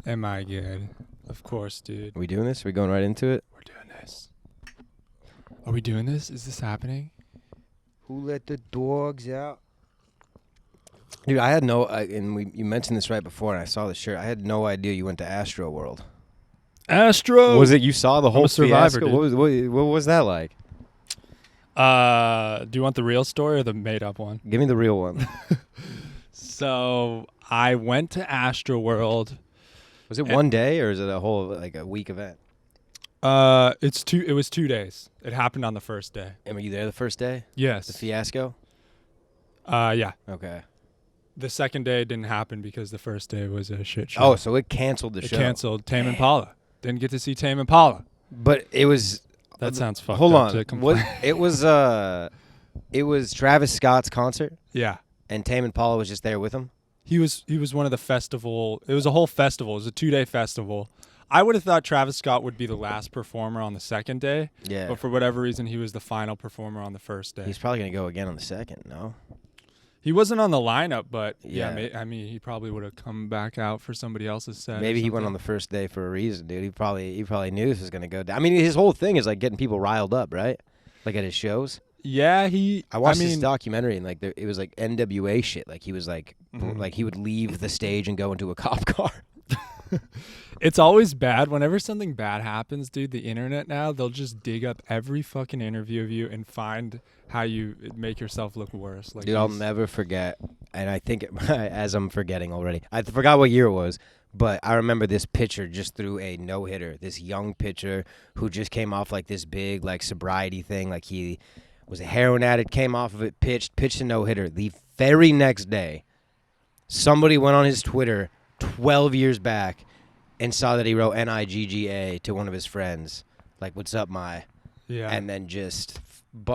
Am I good? Of course, dude. Are we doing this? Are we going right into it? We're doing this. Are we doing this? Is this happening? Who let the dogs out? Dude, I had no, you mentioned this right before, and I saw the shirt. I had no idea you went to Astroworld. Astro. Was it you saw the whole a survivor, fiasco? What was that like? Do you want the real story or the made-up one? Give me the real one. So I went to Astroworld. Was it one day or is it a whole a week event? It was 2 days. It happened on the first day. And were you there the first day? Yes. The fiasco? Yeah. Okay. The second day didn't happen because the first day was a shit show. Oh, so it canceled the show. It canceled Tame Impala. Didn't get to see Tame Impala. But it was. That sounds fucked hold up. on. It was Travis Scott's concert. Yeah. And Tame Impala was just there with him. He was one of the festival. It was a whole festival. It was a 2-day festival. I would have thought Travis Scott would be the last performer on the second day. Yeah. But for whatever reason, he was the final performer on the first day. He's probably gonna go again on the second. No. He wasn't on the lineup, but Yeah. I mean, he probably would have come back out for somebody else's set. Maybe he went on the first day for a reason, dude. He probably knew this was gonna go down. I mean, his whole thing is like getting people riled up, right? Like at his shows. Yeah, I watched this documentary and it was like NWA shit. Like he was like he would leave the stage and go into a cop car. It's always bad. Whenever something bad happens, dude, the internet now, they'll just dig up every fucking interview of you and find how you make yourself look worse. Like, dude, I'll never forget. And I think, as I'm forgetting already, I forgot what year it was, but I remember this pitcher just threw a no-hitter. This young pitcher who just came off like this big like sobriety thing. Like he was a heroin addict, came off of it, pitched a no-hitter. The very next day, somebody went on his Twitter 12 years back and saw that he wrote Nigga to one of his friends, like, what's up, my? Yeah. And then just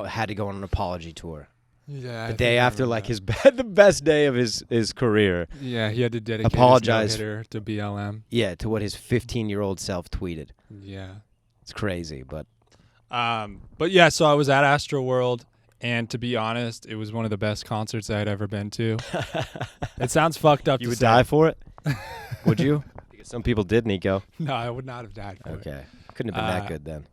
had to go on an apology tour. Yeah. The day after, like, the best day of his carear. Yeah, he had to dedicate apologize his no-hitter to BLM. Yeah, to what his 15-year-old self tweeted. Yeah. It's crazy, but yeah, so I was at Astroworld, and to be honest, it was one of the best concerts I had ever been to. It sounds fucked up. You would die for it? Would you? Because some people did, Niko. No, I would not have died for it. Okay. Couldn't have been that good then.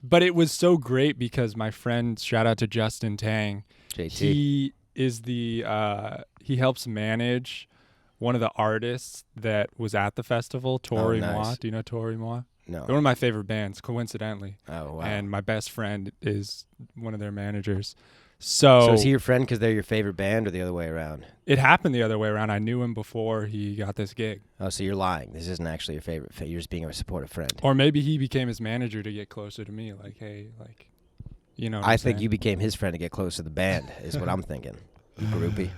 But it was so great because my friend, shout out to Justin Tang, JT. he is he helps manage one of the artists that was at the festival, Tori nice. Moi. Do you know Tori Moi? No. They're one of my favorite bands, coincidentally. Oh, wow. And my best friend is one of their managers. So is he your friend because they're your favorite band or the other way around? It happened the other way around. I knew him before he got this gig. Oh, so you're lying. This isn't actually your favorite. You're just being a supportive friend. Or maybe he became his manager to get closer to me. Like, hey, like, you know what I I'm think saying? you became his friend to get close to the band is what I'm thinking. You groupie.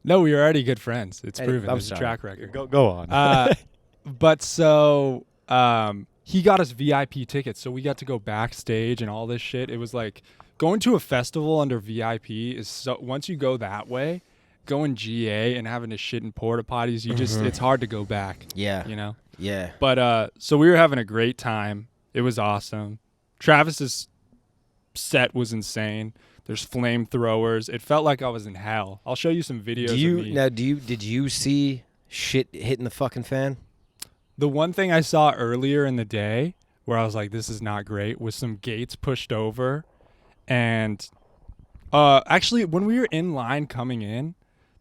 No, we were already good friends. It's Hey, proven. I'm There's a sorry. track record. Go on. But so he got us VIP tickets, so we got to go backstage and all this shit. It was like going to a festival under VIP is so. Once you go that way, going GA and having to shit in porta potties, you just it's hard to go back. Yeah. You know. Yeah. But so we were having a great time. It was awesome. Travis's set was insane. There's flamethrowers. It felt like I was in hell. I'll show you some videos. Did you see shit hitting the fucking fan? The one thing I saw earlier in the day where I was like, this is not great, was some gates pushed over. And actually, when we were in line coming in,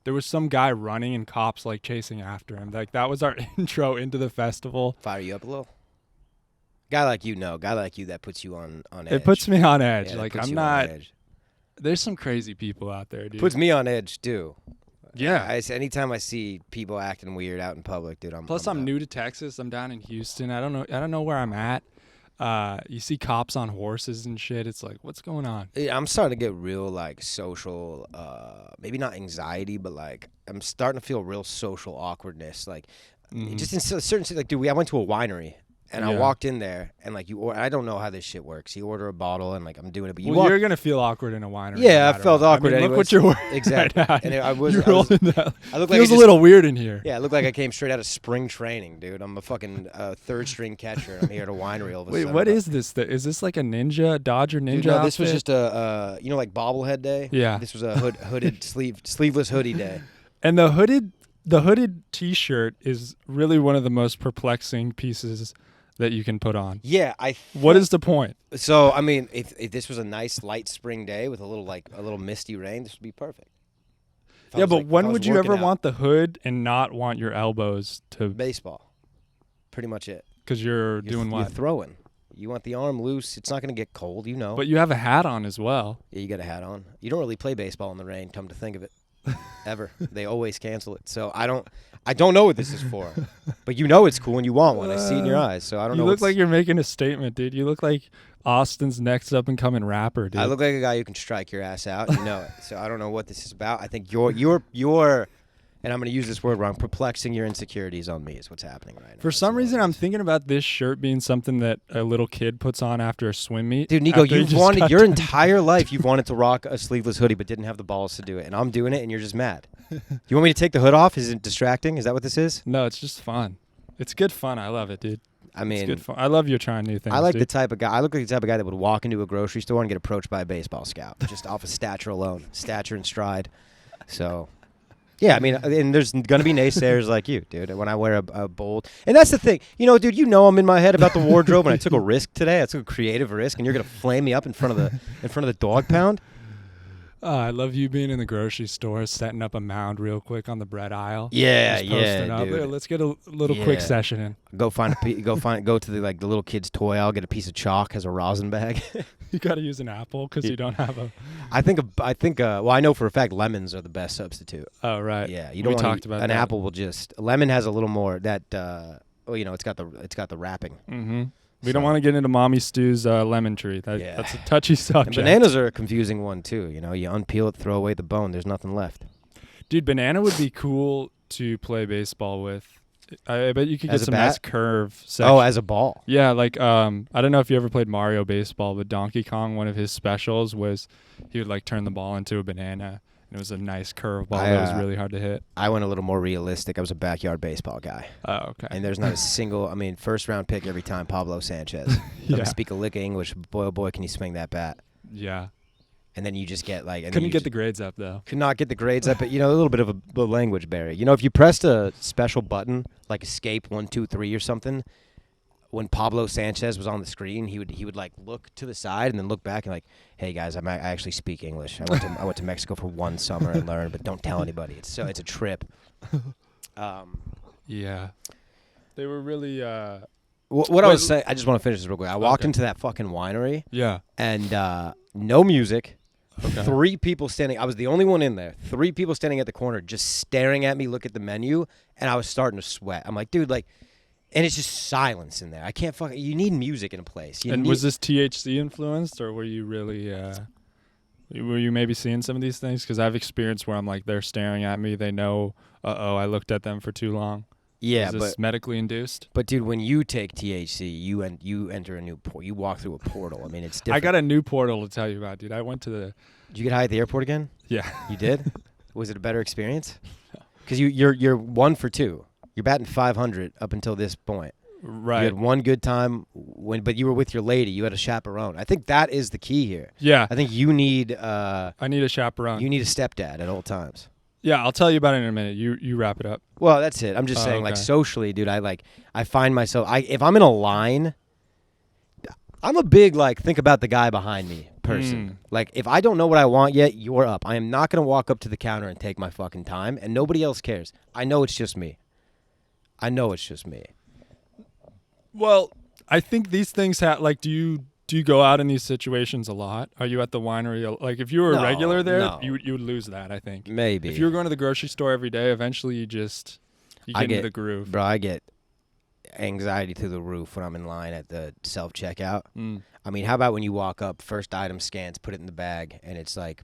there was some guy running and cops like chasing after him. Like that was our intro into the festival. Fire you up a little? Guy like you that puts you on edge. It puts me on edge. Yeah, like puts I'm you not. on edge. There's some crazy people out there, dude. Puts me on edge too. Yeah. Anytime I see people acting weird out in public, dude, I'm new to Texas. I'm down in Houston. I don't know where I'm at. You see cops on horses and shit. It's like, what's going on? I'm starting to get real like social, maybe not anxiety, but like I'm starting to feel real social awkwardness. Like just in certain, like, dude, I went to a winery. And I walked in there, and like I don't know how this shit works. You order a bottle, and like I'm doing it, but you're gonna feel awkward in a winery. Yeah, I felt awkward. I mean, look what you're wearing. Exactly. Right and I look like feels a little weird in here. Yeah, I look like I came straight out of spring training, dude. I'm a fucking third string catcher. I'm here at a winery all of a sudden. Wait, what is this? Is this like a Dodger Ninja? Dude, no, this was just a like bobblehead day. Yeah. This was a sleeveless hoodie day. And the hooded the hooded T-shirt is really one of the most perplexing pieces that you can put on. Yeah, What is the point? So I mean, if this was a nice light spring day with a little misty rain, this would be perfect. Yeah, but when would you ever want the hood and not want your elbows to baseball? Pretty much it. Because you're doing what? You're throwing. You want the arm loose. It's not going to get cold, you know. But you have a hat on as well. Yeah, you got a hat on. You don't really play baseball in the rain, come to think of it. Ever. They always cancel it. So I don't know what this is for. But you know it's cool and you want one. I see it in your eyes. So I don't know. You look like you're making a statement, dude. You look like Austin's next up and coming rapper, dude. I look like a guy who can strike your ass out. You know it. So I don't know what this is about. I think you're and I'm going to use this word wrong, perplexing your insecurities on me is what's happening right now. For some reason, I'm thinking about this shirt being something that a little kid puts on after a swim meet. Dude, Niko, you've wanted your entire life, you've wanted to rock a sleeveless hoodie but didn't have the balls to do it. And I'm doing it and you're just mad. You want me to take the hood off? Is it distracting? Is that what this is? No, it's just fun. It's good fun. I love it, dude. I mean, it's good fun. I love you trying new things. I like dude. the type of guy. I look like the type of guy that would walk into a grocery store and get approached by a baseball scout just off of stature alone, stature and stride. So, yeah, I mean, and there's gonna be naysayers like you, dude. When I wear a bold, and that's the thing, you know, dude. You know, I'm in my head about the wardrobe, and I took a risk today. I took a creative risk, and you're gonna flame me up in front of the dog pound. I love you being in the grocery store, setting up a mound real quick on the bread aisle. Yeah, just posting up. dude. Let's get a little quick session in. Go to the little kid's toy aisle, get a piece of chalk as a rosin bag. You got to use an apple because you don't have a. I think. Well, I know for a fact lemons are the best substitute. Oh right. Yeah, you don't want talked about an that. apple will just lemon has a little more that. You know, it's got the wrapping. Mm-hmm. We don't want to get into Mommy Stew's lemon tree. That's a touchy subject. And bananas are a confusing one too. You know, you unpeel it, throw away the bone. There's nothing left. Dude, banana would be cool to play baseball with. I bet you could As get a some bat? nice curve section. Oh, as a ball. Yeah, like I don't know if you ever played Mario Baseball, but Donkey Kong, one of his specials was he would like turn the ball into a banana. And it was a nice curve ball that was really hard to hit. I went a little more realistic. I was a backyard baseball guy. Oh, okay. And there's not a single, first round pick every time, Pablo Sanchez. Doesn't speak a lick of English. Boy, oh boy, can he swing that bat. Yeah. And then you just get like... Couldn't get the grades up, though. Could not get the grades up, but, you know, a little bit of a language barrier. You know, if you pressed a special button, like escape 1, 2, 3 or something, when Pablo Sanchez was on the screen, he would like look to the side and then look back and like, hey guys, I actually speak English. I went to Mexico for 1 summer and learned, but don't tell anybody. It's a trip. Yeah, they were really. What I was saying, I just want to finish this real quick. I walked into that fucking winery. Yeah. And no music. Okay. 3 people standing. I was the only one in there. 3 people standing at the corner, just staring at me. Look at the menu, and I was starting to sweat. I'm like, dude, like. And it's just silence in there. I can't fucking... You need music in a place. Was this THC influenced, or were you really... were you maybe seeing some of these things? Because I've experienced where I'm like, they're staring at me. They know, I looked at them for too long. Yeah, Is this medically induced? But, dude, when you take THC, you enter a new... You walk through a portal. I mean, it's different. I got a new portal to tell you about, dude. I went to the... Did you get high at the airport again? Yeah. You did? Was it a better experience? Because you're 1 for 2. You're batting 500 up until this point. Right. You had one good time, but you were with your lady. You had a chaperone. I think that is the key here. Yeah. I think you need... I need a chaperone. You need a stepdad at all times. Yeah, I'll tell you about it in a minute. You wrap it up. Well, that's it. I'm just saying, like, socially, dude, I find myself... if I'm in a line, I'm a big, like, think about the guy behind me person. Like, if I don't know what I want yet, you're up. I am not going to walk up to the counter and take my fucking time, and nobody else cares. I know it's just me. Well, I think these things like, do you go out in these situations a lot? Are you at the winery? Like, if you were a regular there, you would lose that, I think. Maybe. If you were going to the grocery store every day, eventually you get into the groove. Bro, I get anxiety through the roof when I'm in line at the self-checkout. I mean, how about when you walk up, first item scans, put it in the bag, and it's like,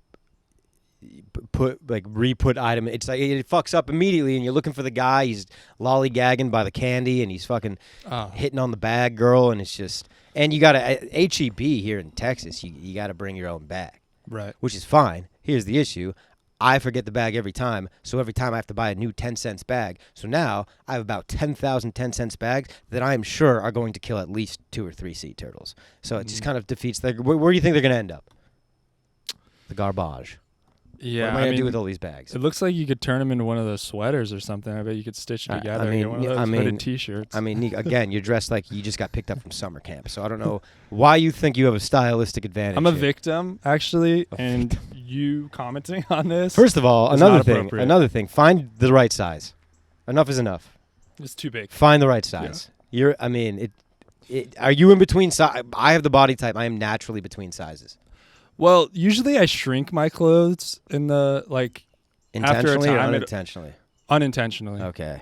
re-put item. It's like it fucks up immediately, and you're looking for the guy. He's lollygagging by the candy, and he's fucking hitting on the bag girl, and it's just. And you got to HEB here in Texas. You got to bring your own bag, right? Which is fine. Here's the issue: I forget the bag every time, so every time I have to buy a new 10-cent bag. So now I have about 10,000 10-cent bags that I am sure are going to kill at least 2 or 3 sea turtles. So it just kind of defeats. Where do you think they're going to end up? The garbage. Yeah, What am I gonna do with all these bags? it looks like you could turn them into one of those sweaters or something. I bet you could stitch it together. Get one of those hooded T-shirts. I mean, Niko, again, you're dressed like you just got picked up from summer camp. So I don't know why you think you have a stylistic advantage. I'm a here. victim, actually, and you commenting on this. First of all, is another not thing. appropriate. Another thing. Find the right size. Enough is enough. It's too big. Find the right size. You're. I mean, are you in between? I have the body type. I am naturally between sizes. Well, usually I shrink my clothes in the Intentionally or time, unintentionally? unintentionally. Okay.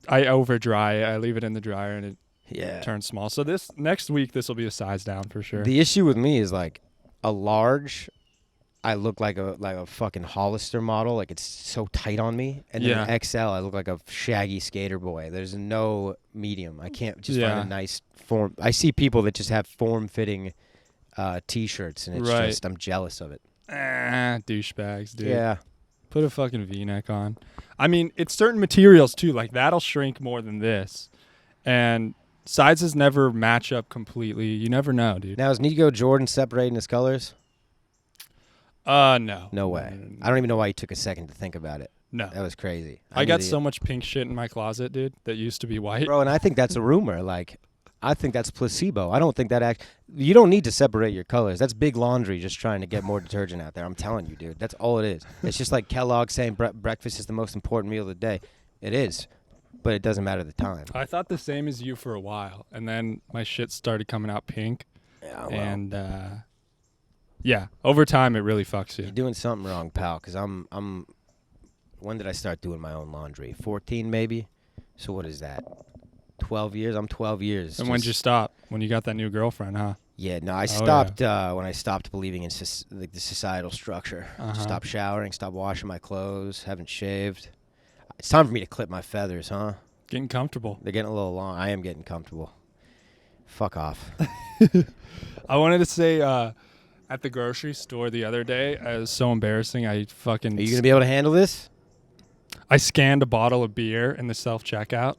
I over dry it. I leave it in the dryer and Yeah. it turns small. So next week this will be a size down for sure. The issue with me is like a large. I look like a fucking Hollister model. Like it's so tight on me. And then an XL, I look like a shaggy skater boy. There's no medium. I can't just find a nice form. I see people that just have form-fitting T-shirts, and it's just I'm jealous of it. Douchebags, dude. Yeah. Put a fucking V-neck on. I mean, it's certain materials too. Like that'll shrink more than this, and sizes never match up completely. You never know, dude. Now is Niko Jordan separating his colors? No. No way. I don't even know why you took a second to think about it. No. That was crazy. I got so much pink shit in my closet, dude, that used to be white. Bro, and I think that's a rumor. Like, I think that's placebo. I don't think that you don't need to separate your colors. That's big laundry just trying to get more detergent out there. I'm telling you, dude. That's all it is. It's just like Kellogg saying breakfast is the most important meal of the day. It is, but it doesn't matter the time. I thought the same as you for a while, and then my shit started coming out pink. Yeah, well, and over time it really fucks you. You're doing something wrong, pal, because I'm when did I start doing my own laundry? 14 maybe? So what is that? 12 years? I'm 12 years. And when did you stop? When you got that new girlfriend, huh? Yeah, no, I stopped when I stopped believing in the societal structure. Stopped showering, stopped washing my clothes, haven't shaved. It's time for me to clip my feathers, huh? Getting comfortable. They're getting a little long. I am getting comfortable. Fuck off. I wanted to say at the grocery store the other day, it was so embarrassing. Are you going to be able to handle this? I scanned a bottle of beer in the self-checkout.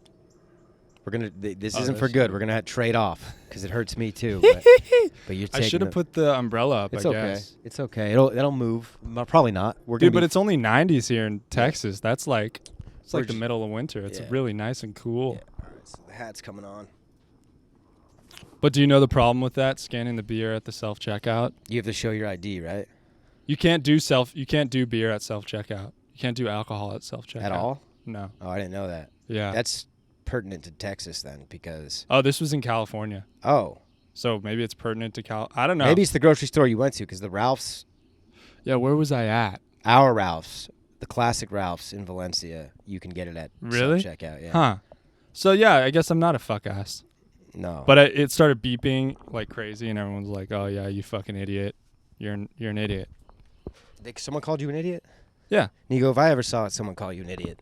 This isn't for good. We're gonna trade off because it hurts me too. But you're taking. I should have put the umbrella up. It's I okay. guess. It's okay. It'll move. Probably not. Dude, but it's only 90s here in Texas. That's like the middle of winter. It's really nice and cool. Yeah. All right, so the hat's coming on. But do you know the problem with that? Scanning the beer at the self-checkout. You have to show your ID, right? You can't do beer at self-checkout. You can't do alcohol at self-checkout. At all? No. Oh, I didn't know that. Yeah. That's pertinent to Texas then, because. Oh, this was in California. Oh. So maybe it's pertinent to I don't know. Maybe it's the grocery store you went to, because the Ralph's. Yeah, where was I at? Our Ralph's, the classic Ralph's in Valencia, you can get it at self-checkout. Yeah. Huh. So yeah, I guess I'm not a fuck ass. No. But it started beeping like crazy, and everyone's like, "Oh yeah, you fucking idiot. You're an idiot." Someone called you an idiot? Yeah. Niko, if I ever saw someone call you an idiot,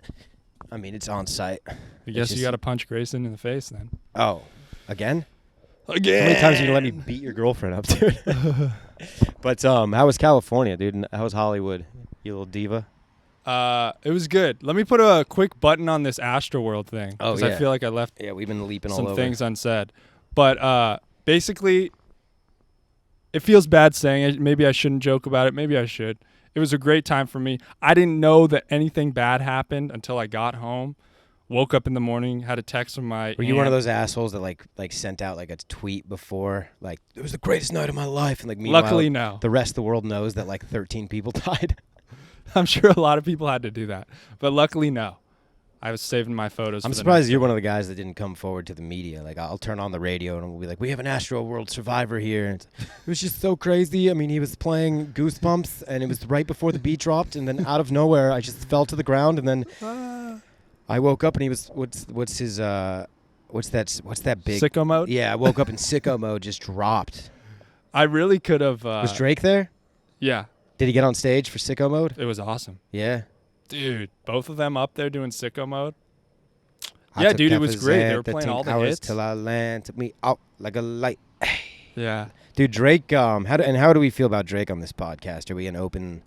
I mean, it's on site. I guess you got to punch Grayson in the face then. Oh, again? Again. How many times are you going to let me beat your girlfriend up, dude? But how was California, dude? How was Hollywood? You little diva? It was good. Let me put a quick button on this Astroworld thing. Oh, Because I feel like I left we've been leaping all over. some things unsaid. But basically, it feels bad saying it. Maybe I shouldn't joke about it. Maybe I should. It was a great time for me. I didn't know that anything bad happened until I got home. Woke up in the morning, had a text from my Were you one of those assholes that like sent out like a tweet before, like, it was the greatest night of my life, and like meanwhile, luckily, no. The rest of the world knows that like 13 people died? I'm sure a lot of people had to do that. But luckily, no. I was saving my photos. I'm surprised you're one of the guys that didn't come forward to the media. Like, I'll turn on the radio and we'll be like, "We have an Astroworld survivor here." And it was just so crazy. I mean, he was playing Goosebumps, and it was right before the beat dropped, and then out of nowhere, I just fell to the ground, and then I woke up, and he was what's that big sicko mode? Yeah, I woke up in sicko mode, just dropped. I really could have. Was Drake there? Yeah. Did he get on stage for sicko mode? It was awesome. Yeah. Dude, both of them up there doing sicko mode. Yeah, dude, it was great. They were playing all the hits. Till I land, took me out like a light. Yeah. Dude, Drake. How do we feel about Drake on this podcast? Are we an open?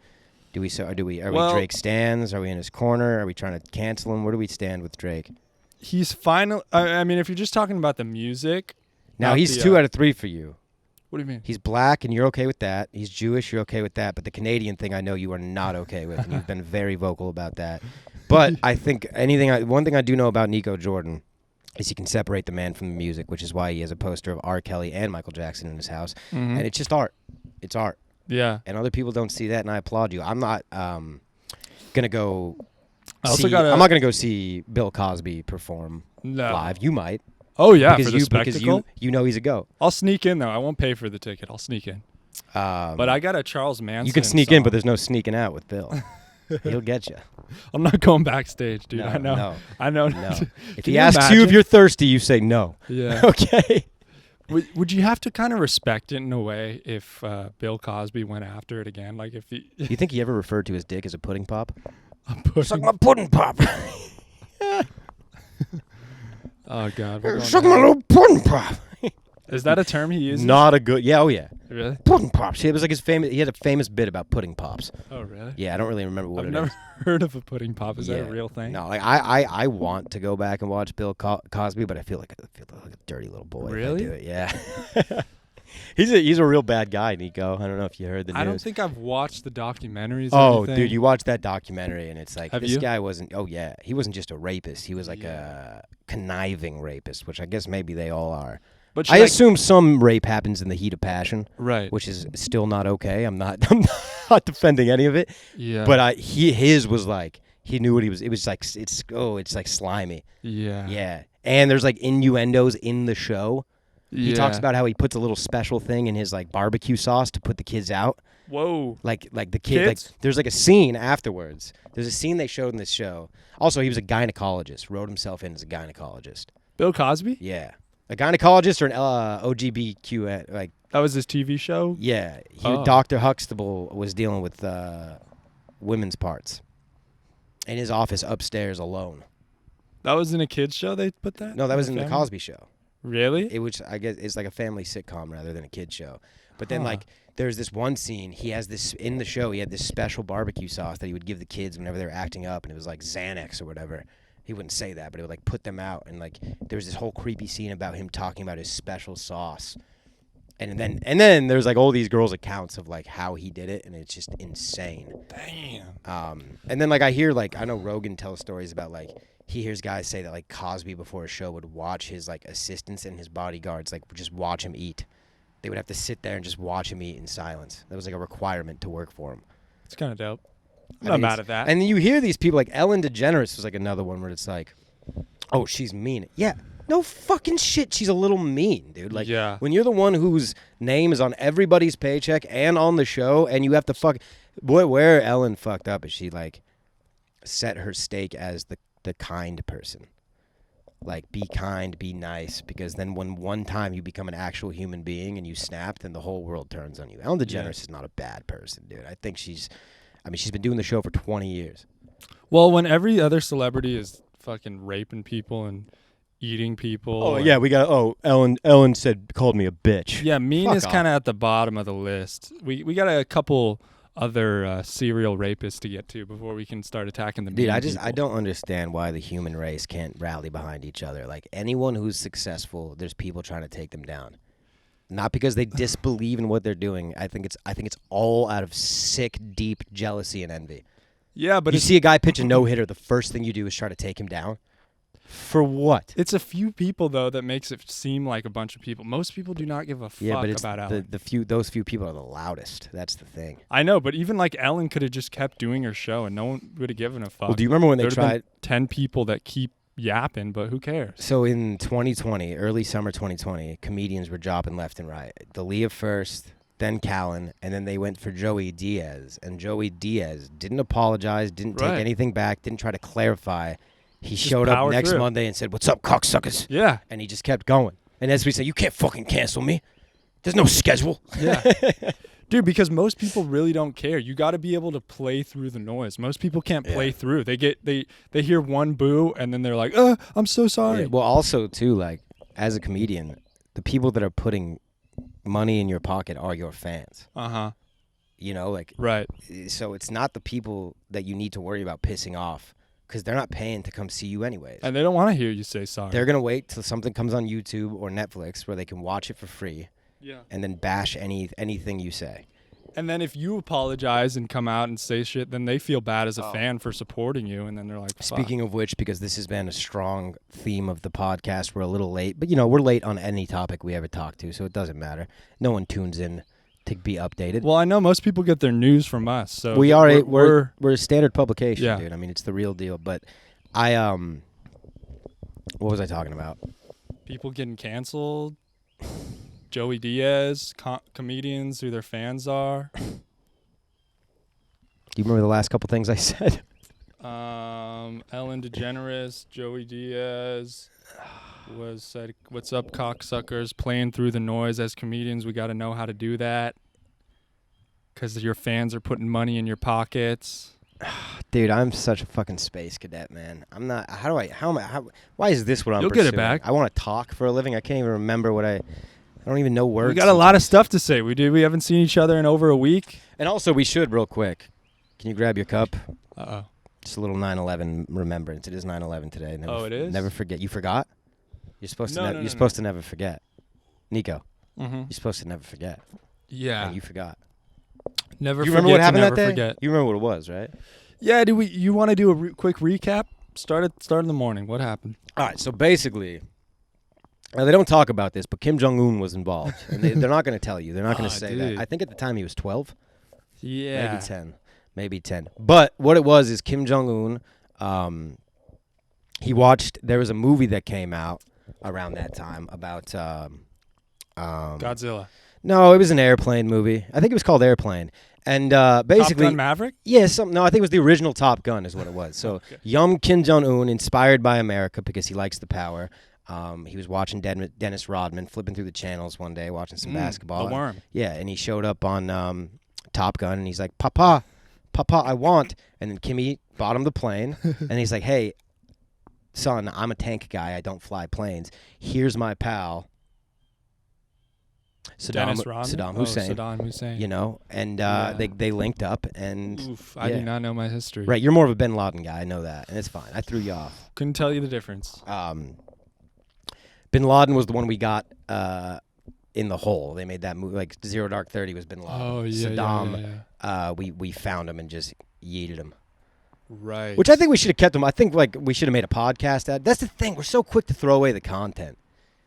Are we Drake stands? Are we in his corner? Are we trying to cancel him? Where do we stand with Drake? He's final. I mean, if you're just talking about the music. Now he's 2 out of 3 for you. What do you mean? He's black, and you're okay with that. He's Jewish, you're okay with that. But the Canadian thing, I know you are not okay with, and you've been very vocal about that. But I think one thing I do know about Niko Jordan is he can separate the man from the music, which is why he has a poster of R. Kelly and Michael Jackson in his house. Mm-hmm. And it's just art. It's art. Yeah. And other people don't see that, and I applaud you. I'm not gonna go. I'm not gonna go see Bill Cosby perform live. You might. Oh yeah, because for the spectacle. Because you know he's a goat. I'll sneak in though. I won't pay for the ticket. I'll sneak in. But I got a Charles Manson. You can sneak song. in, but there's no sneaking out with Bill. He'll get you. I'm not going backstage, dude. No, I know. No. I know. No. If Can he asks you if imagine? you're thirsty, you say no. Yeah. Okay. Would you have to kind of respect it in a way if Bill Cosby went after it again? Like if he You think he ever referred to his dick as a pudding pop? Suck my pudding pop. Oh God. we're going Suck my down. little pudding pop. Is that a term he uses? Not a good. Yeah. Oh yeah. Really? Pudding pops. It was like his famous. He had a famous bit about pudding pops. Oh really? Yeah, I don't really remember what I've it never is. heard of a pudding pop. Is that a Yeah. real thing? No, like I want to go back and watch Bill Cosby, but I feel like a dirty little boy. Really? If I do it. Yeah. he's a real bad guy, Niko. I don't know if you heard the news. I don't think I've watched the documentaries. Oh, or anything. dude, you watched that documentary, and it's like Have this you? guy wasn't. Oh yeah, he wasn't just a rapist. He was like Yeah. a conniving rapist, which I guess maybe they all are. But I assume some rape happens in the heat of passion, right. which is still not okay. I'm not not defending any of it. Yeah. But his was like he knew what he was. It was like it's like slimy. Yeah. Yeah, and there's like innuendos in the show. He talks Yeah. about how he puts a little special thing in his like barbecue sauce to put the kids out. Whoa. Like the kid. Like Kids? there's like a scene afterwards. There's a scene they showed in this show. Also, he was a gynecologist. Wrote himself in as a gynecologist. Bill Cosby? Yeah, a gynecologist or an OGBQ. Like That was his TV show? yeah, Oh. Dr. Huxtable was dealing with women's parts in his office upstairs alone. That was in a kid's show they put that? No, that was in the family? Cosby Show. Really? Which I guess is like a family sitcom rather than a kid show. But then Huh. like there's this one scene he has this in the show. He had this special barbecue sauce that he would give the kids whenever they were acting up, and it was like Xanax or whatever. He wouldn't say that, but it would like put them out. And like there was this whole creepy scene about him talking about his special sauce. And then there's like all these girls' accounts of like how he did it, and it's just insane. Damn. And then like I hear like I know Rogan tells stories about like he hears guys say that like Cosby before a show would watch his like assistants and his bodyguards like just watch him eat. They would have to sit there and just watch him eat in silence. That was like a requirement to work for him. It's kind of dope. I'm I not mean, mad it's- at that. And then you hear these people like Ellen DeGeneres was like another one where it's like, oh, she's mean. Yeah, no fucking shit. She's a little mean, dude. Like Yeah. when you're the one whose name is on everybody's paycheck and on the show, and you have to where Ellen fucked up is she like set her stake as the kind person. Like, be kind, be nice, because then when one time you become an actual human being and you snap, then the whole world turns on you. Ellen DeGeneres is not a bad person, dude. I think she's been doing the show for 20 years. Well, when every other celebrity is fucking raping people and eating people. Oh, and- yeah, Ellen called me a bitch. Yeah, mean Fuck is off. kind of at the bottom of the list. We got a couple other serial rapists to get to before we can start attacking the Dude, mean I people. don't understand why the human race can't rally behind each other. Like, anyone who's successful, there's people trying to take them down. Not because they disbelieve in what they're doing. I think it's all out of sick, deep jealousy and envy. Yeah, but You it's, see a guy pitch a no-hitter, the first thing you do is try to take him down? For what? it's a few people though that makes it seem like a bunch of people. Most people do not give a fuck Yeah, but it's about Ellen. those few people are the loudest. That's the thing. I know, but even like Ellen could have just kept doing her show and no one would have given a fuck. Well, do you remember when they There'd have tried? been 10 people that keep yapping, but who cares? So in 2020, early summer 2020, comedians were dropping left and right. D'Elia first, then Callan, and then they went for Joey Diaz. And Joey Diaz didn't apologize, didn't take Right. anything back, didn't try to clarify. He Just showed up powered next through. Monday and said, "What's up, cocksuckers?" Yeah. And he just kept going. And as we say, you can't fucking cancel me. There's no schedule. Yeah. Dude, because most people really don't care. You got to be able to play through the noise. Most people can't play Yeah. through. They hear one boo and then they're like, I'm so sorry. Yeah, well, also, too, like, as a comedian, the people that are putting money in your pocket are your fans. Uh-huh. You know, like, Right. so it's not the people that you need to worry about pissing off because they're not paying to come see you anyways. And they don't want to hear you say sorry. They're going to wait till something comes on YouTube or Netflix where they can watch it for free. Yeah. and then bash anything you say. And then if you apologize and come out and say shit, then they feel bad as a Oh. fan for supporting you, and then they're like, fuck. Speaking of which, because this has been a strong theme of the podcast, we're a little late, but we're late on any topic we ever talk to, so it doesn't matter. No one tunes in to be updated. Well, I know most people get their news from us, so we're a standard publication, Yeah. dude. I mean, it's the real deal. But I what was I talking about? people getting canceled. Joey Diaz, comedians who their fans are. Do you remember the last couple things I said? Ellen DeGeneres, Joey Diaz said, "What's up, cocksuckers? Playing through the noise as comedians. We got to know how to do that because your fans are putting money in your pockets." Dude, I'm such a fucking space cadet, man. I'm not. Why is this what I'm You'll get it pursuing? back. I want to talk for a living. I can't even remember what I don't even know words. We got a lot of stuff to say. We haven't seen each other in over a week. And also, we should, real quick. Can you grab your cup? Uh-oh. Just a little 9/11 remembrance. It is 9/11 today. It is? Never forget. You forgot? You're supposed to. No, You're supposed to never forget. Niko, Mm-hmm. you're supposed to never forget. Yeah. And you forgot. Never You forget remember what to happened never that day? forget. You remember what it was, right? Yeah, you want to do a quick recap? Start in the morning. What happened? All right. So basically, now they don't talk about this, but Kim Jong-un was involved, and they're not going to tell you. They're not going to say dude. that. I think at the time he was 12. Yeah. Maybe 10. But what it was is Kim Jong-un, he watched, there was a movie that came out around that time about Godzilla. No, it was an airplane movie. I think it was called Airplane. And basically, Top Gun Maverick? yeah, no, I think it was the original Top Gun is what it was. So Okay. young Kim Jong-un, inspired by America because he likes the power. He was watching Dennis Rodman, flipping through the channels one day, watching some basketball. The worm. Yeah, and he showed up on Top Gun, and he's like, Papa, I want. And then Kimmy bought him the plane, and he's like, hey, son, I'm a tank guy. I don't fly planes. Here's my pal, Dennis Rodman? Saddam Hussein. Saddam Hussein. And Yeah. they linked up, and Oof, I do not know my history. right, you're more of a Bin Laden guy. I know that, and it's fine. I threw you off. Couldn't tell you the difference. Bin Laden was the one we got in the hole. They made that movie, like Zero Dark 30 was Bin Laden. Oh, yeah, Saddam, yeah. We found him and just yeeted him. Right. Which I think we should have kept him. I think we should have made a podcast out. That's the thing. We're so quick to throw away the content.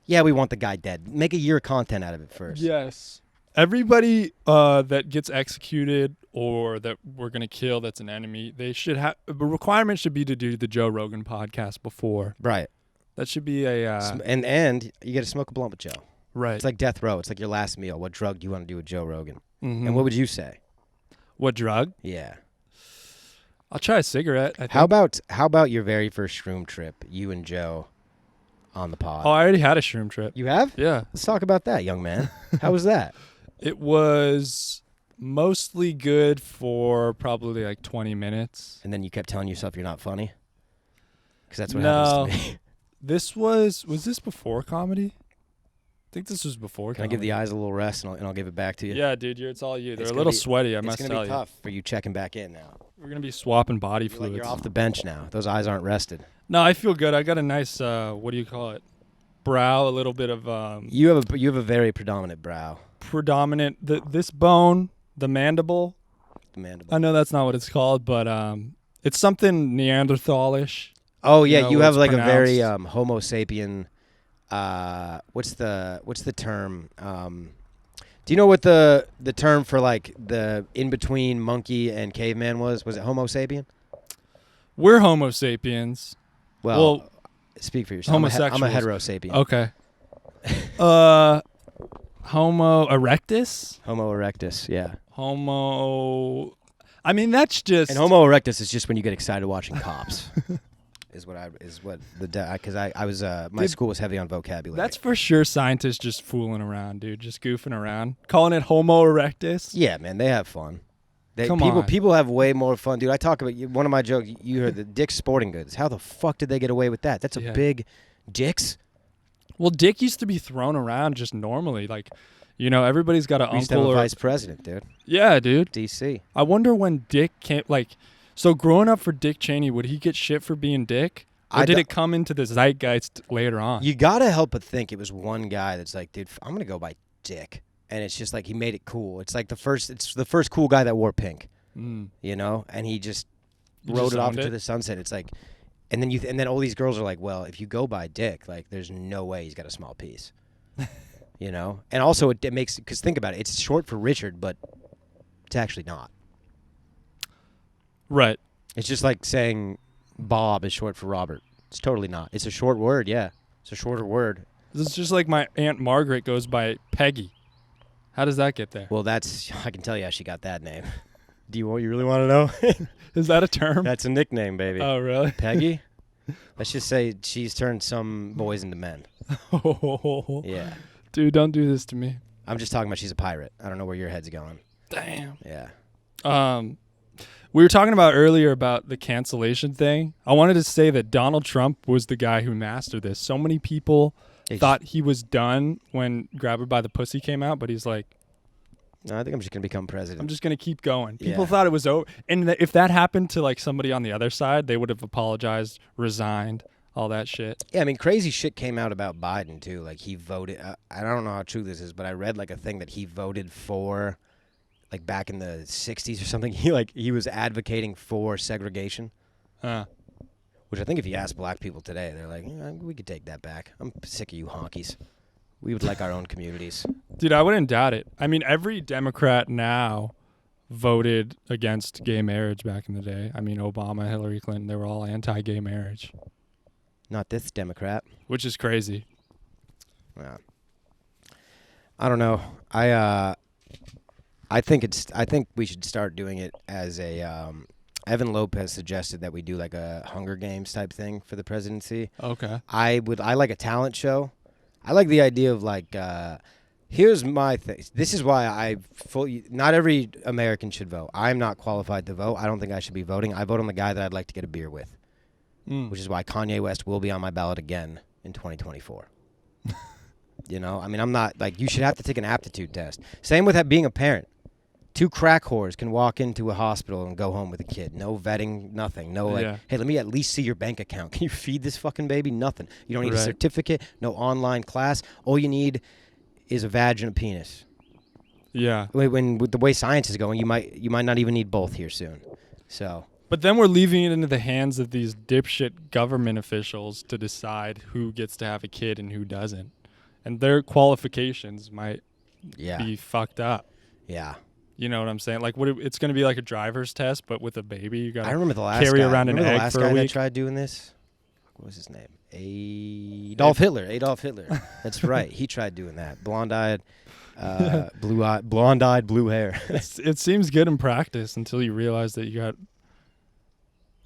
Yeah, we want the guy dead. Make a year of content out of it first. Yes. Everybody that gets executed or that we're going to kill that's an enemy, they should have – the requirement should be to do the Joe Rogan podcast before. Right. That should be a and you got to smoke a blunt with Joe. right. It's like death row. It's like your last meal. What drug do you want to do with Joe Rogan? Mhm. And what would you say? What drug? Yeah. I'll try a cigarette. I think. How about your very first shroom trip, you and Joe on the pod? Oh, I already had a shroom trip. You have? Yeah. Let's talk about that, young man. How was that? It was mostly good for probably like 20 minutes. And then you kept telling yourself you're not funny? Because that's what No. happens to me. This was this before comedy? I think this was before Can I comedy. give the eyes a little rest and I'll give it back to you? Yeah, dude, it's all you. They're It's a gonna little be- sweaty, I It's must going tell to be you. tough for you checking back in now. We're going to be swapping body You're, like, fluids. you're off the bench now. Those eyes aren't rested. No, I feel good. I got a nice, what do you call it? Brow, a little bit of You have a very predominant brow. predominant. This bone, the mandible. The mandible. I know that's not what it's called, but it's something Neanderthalish. Oh yeah, know you what have it's like a very pronounced. Homo sapien. What's the term? Do you know what the term for like the in between monkey and caveman was? Was it Homo sapien? We're Homo sapiens. Well, speak for yourself. I'm a homosexuals. hetero sapien. Okay. Homo erectus? Homo erectus, yeah. Homo. I mean, that's just. And Homo erectus is just when you get excited watching cops. Because I was my school was heavy on vocabulary. That's for sure scientists just fooling around, dude. Just goofing around. Calling it Homo erectus. Yeah, man, they have fun. Come on. People have way more fun, dude. I talk about one of my jokes. You heard the Dick's Sporting Goods. How the fuck did they get away with that? That's a Yeah. big Dick's. Well, dick used to be thrown around just normally. Like, everybody's got an We used to have uncle a or. vice president, dude. Yeah, dude. DC. I wonder when Dick came. Like, so growing up for Dick Cheney, would he get shit for being Dick? Or I did don't- it come into the zeitgeist later on? You gotta help but think it was one guy that's like, dude, I'm gonna go by dick. And it's just like he made it cool. It's like it's the first cool guy that wore pink, you know? And he just rode it off into the sunset. It's like, and then all these girls are like, well, if you go by dick, like there's no way he's got a small piece, you know? And also it makes, because think about it, it's short for Richard, but it's actually not. Right. It's just like saying Bob is short for Robert. It's totally not. It's a short word, yeah. It's a shorter word. It's just like my Aunt Margaret goes by Peggy. How does that get there? Well, I can tell you how she got that name. You really want to know? Is that a term? That's a nickname, baby. Oh, really? Peggy? Let's just say she's turned some boys into men. Oh. Yeah. Dude, don't do this to me. I'm just talking about she's a pirate. I don't know where your head's going. Damn. Yeah. We were talking about earlier about the cancellation thing. I wanted to say that Donald Trump was the guy who mastered this. So many people thought he was done when Grab Her by the Pussy came out, but he's like, no, I think I'm just going to become president. I'm just going to keep going. People thought it was over. And if that happened to like somebody on the other side, they would have apologized, resigned, all that shit. Yeah, I mean, crazy shit came out about Biden, too. Like, he voted, I don't know how true this is, but I read like a thing that he voted for, like back in the 60s or something. He was advocating for segregation. Which I think if you ask black people today, they're like, we could take that back. I'm sick of you honkies. We would like our own communities. Dude, I wouldn't doubt it. I mean, every Democrat now voted against gay marriage back in the day. I mean, Obama, Hillary Clinton, they were all anti-gay marriage. Not this Democrat. Which is crazy. Yeah. I don't know. I think we should start doing it as a Evan Lopez suggested that we do like a Hunger Games type thing for the presidency. Okay. I like a talent show. I like the idea of like, here's my thing. This is why not every American should vote. I'm not qualified to vote. I don't think I should be voting. I vote on the guy that I'd like to get a beer with, which is why Kanye West will be on my ballot again in 2024. You know, I mean, I'm not like, you should have to take an aptitude test. Same with being a parent. 2 crack whores can walk into a hospital and go home with a kid. No vetting, nothing. No, like, hey, let me at least see your bank account. Can you feed this fucking baby? Nothing. You don't need a certificate, no online class. All you need is a vag and a penis. Yeah. When with the way science is going, you might not even need both here soon. So. But then we're leaving it into the hands of these dipshit government officials to decide who gets to have a kid and who doesn't. And their qualifications might be fucked up. Yeah. You know what I'm saying? Like, it's going to be like a driver's test, but with a baby. You got to carry around an egg for a week. That tried doing this? What was his name? Adolf Hitler. That's right. He tried doing that. Blonde-eyed, blue hair. It seems good in practice until you realize that you got...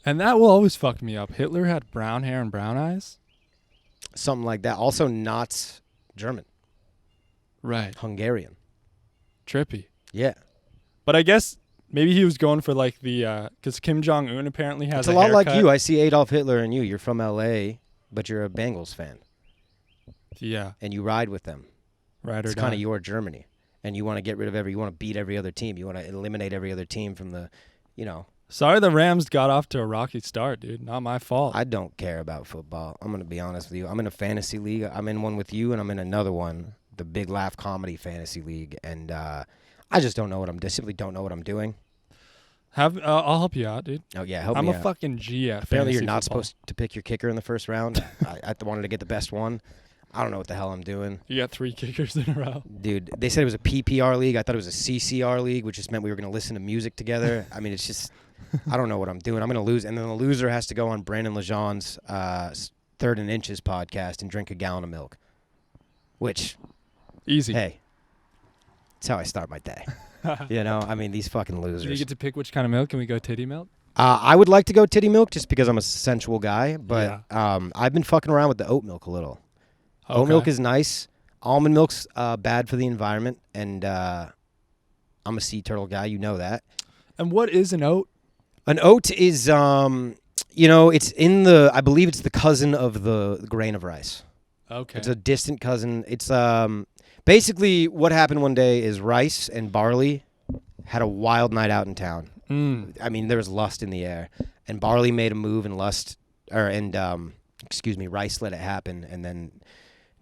And that will always fuck me up. Hitler had brown hair and brown eyes? Something like that. Also not German. Right. Hungarian. Trippy. Yeah. But I guess maybe he was going for like the... Because Kim Jong-un apparently has a lot like you. I see Adolf Hitler in you. You're from L.A., but you're a Bengals fan. Yeah. And you ride with them. It's kind of your Germany. And you want to get rid of you want to beat every other team. You want to eliminate every other team from the, you know. Sorry the Rams got off to a rocky start, dude. Not my fault. I don't care about football. I'm going to be honest with you. I'm in a fantasy league. I'm in one with you, and I'm in another one, the Big Laugh Comedy Fantasy League. And I just don't know what I'm doing. Simply don't know what I'm doing. I'll help you out, dude. Oh, yeah, help me me out. I'm a fucking G at Apparently you're not football. supposed to pick your kicker in the first round. I wanted to get the best one. I don't know what the hell I'm doing. You got 3 kickers in a row. Dude, they said it was a PPR league. I thought it was a CCR league, which just meant we were going to listen to music together. I mean, it's just, I don't know what I'm doing. I'm going to lose. And then the loser has to go on Brandon Lejean's 3rd and Inches podcast and drink a gallon of milk. Which. Easy. Hey, that's how I start my day. You know, I mean, these fucking losers. Do you get to pick which kind of milk? Can we go titty milk? I would like to go titty milk just because I'm a sensual guy, but I've been fucking around with the oat milk a little. Okay. Oat milk is nice. Almond milk's bad for the environment, and I'm a sea turtle guy. You know that. And what is an oat? An oat is, it's I believe it's the cousin of the grain of rice. Okay. It's a distant cousin. It's basically what happened one day is rice and barley had a wild night out in town. I mean, there was lust in the air, and barley made a move, and rice let it happen, and then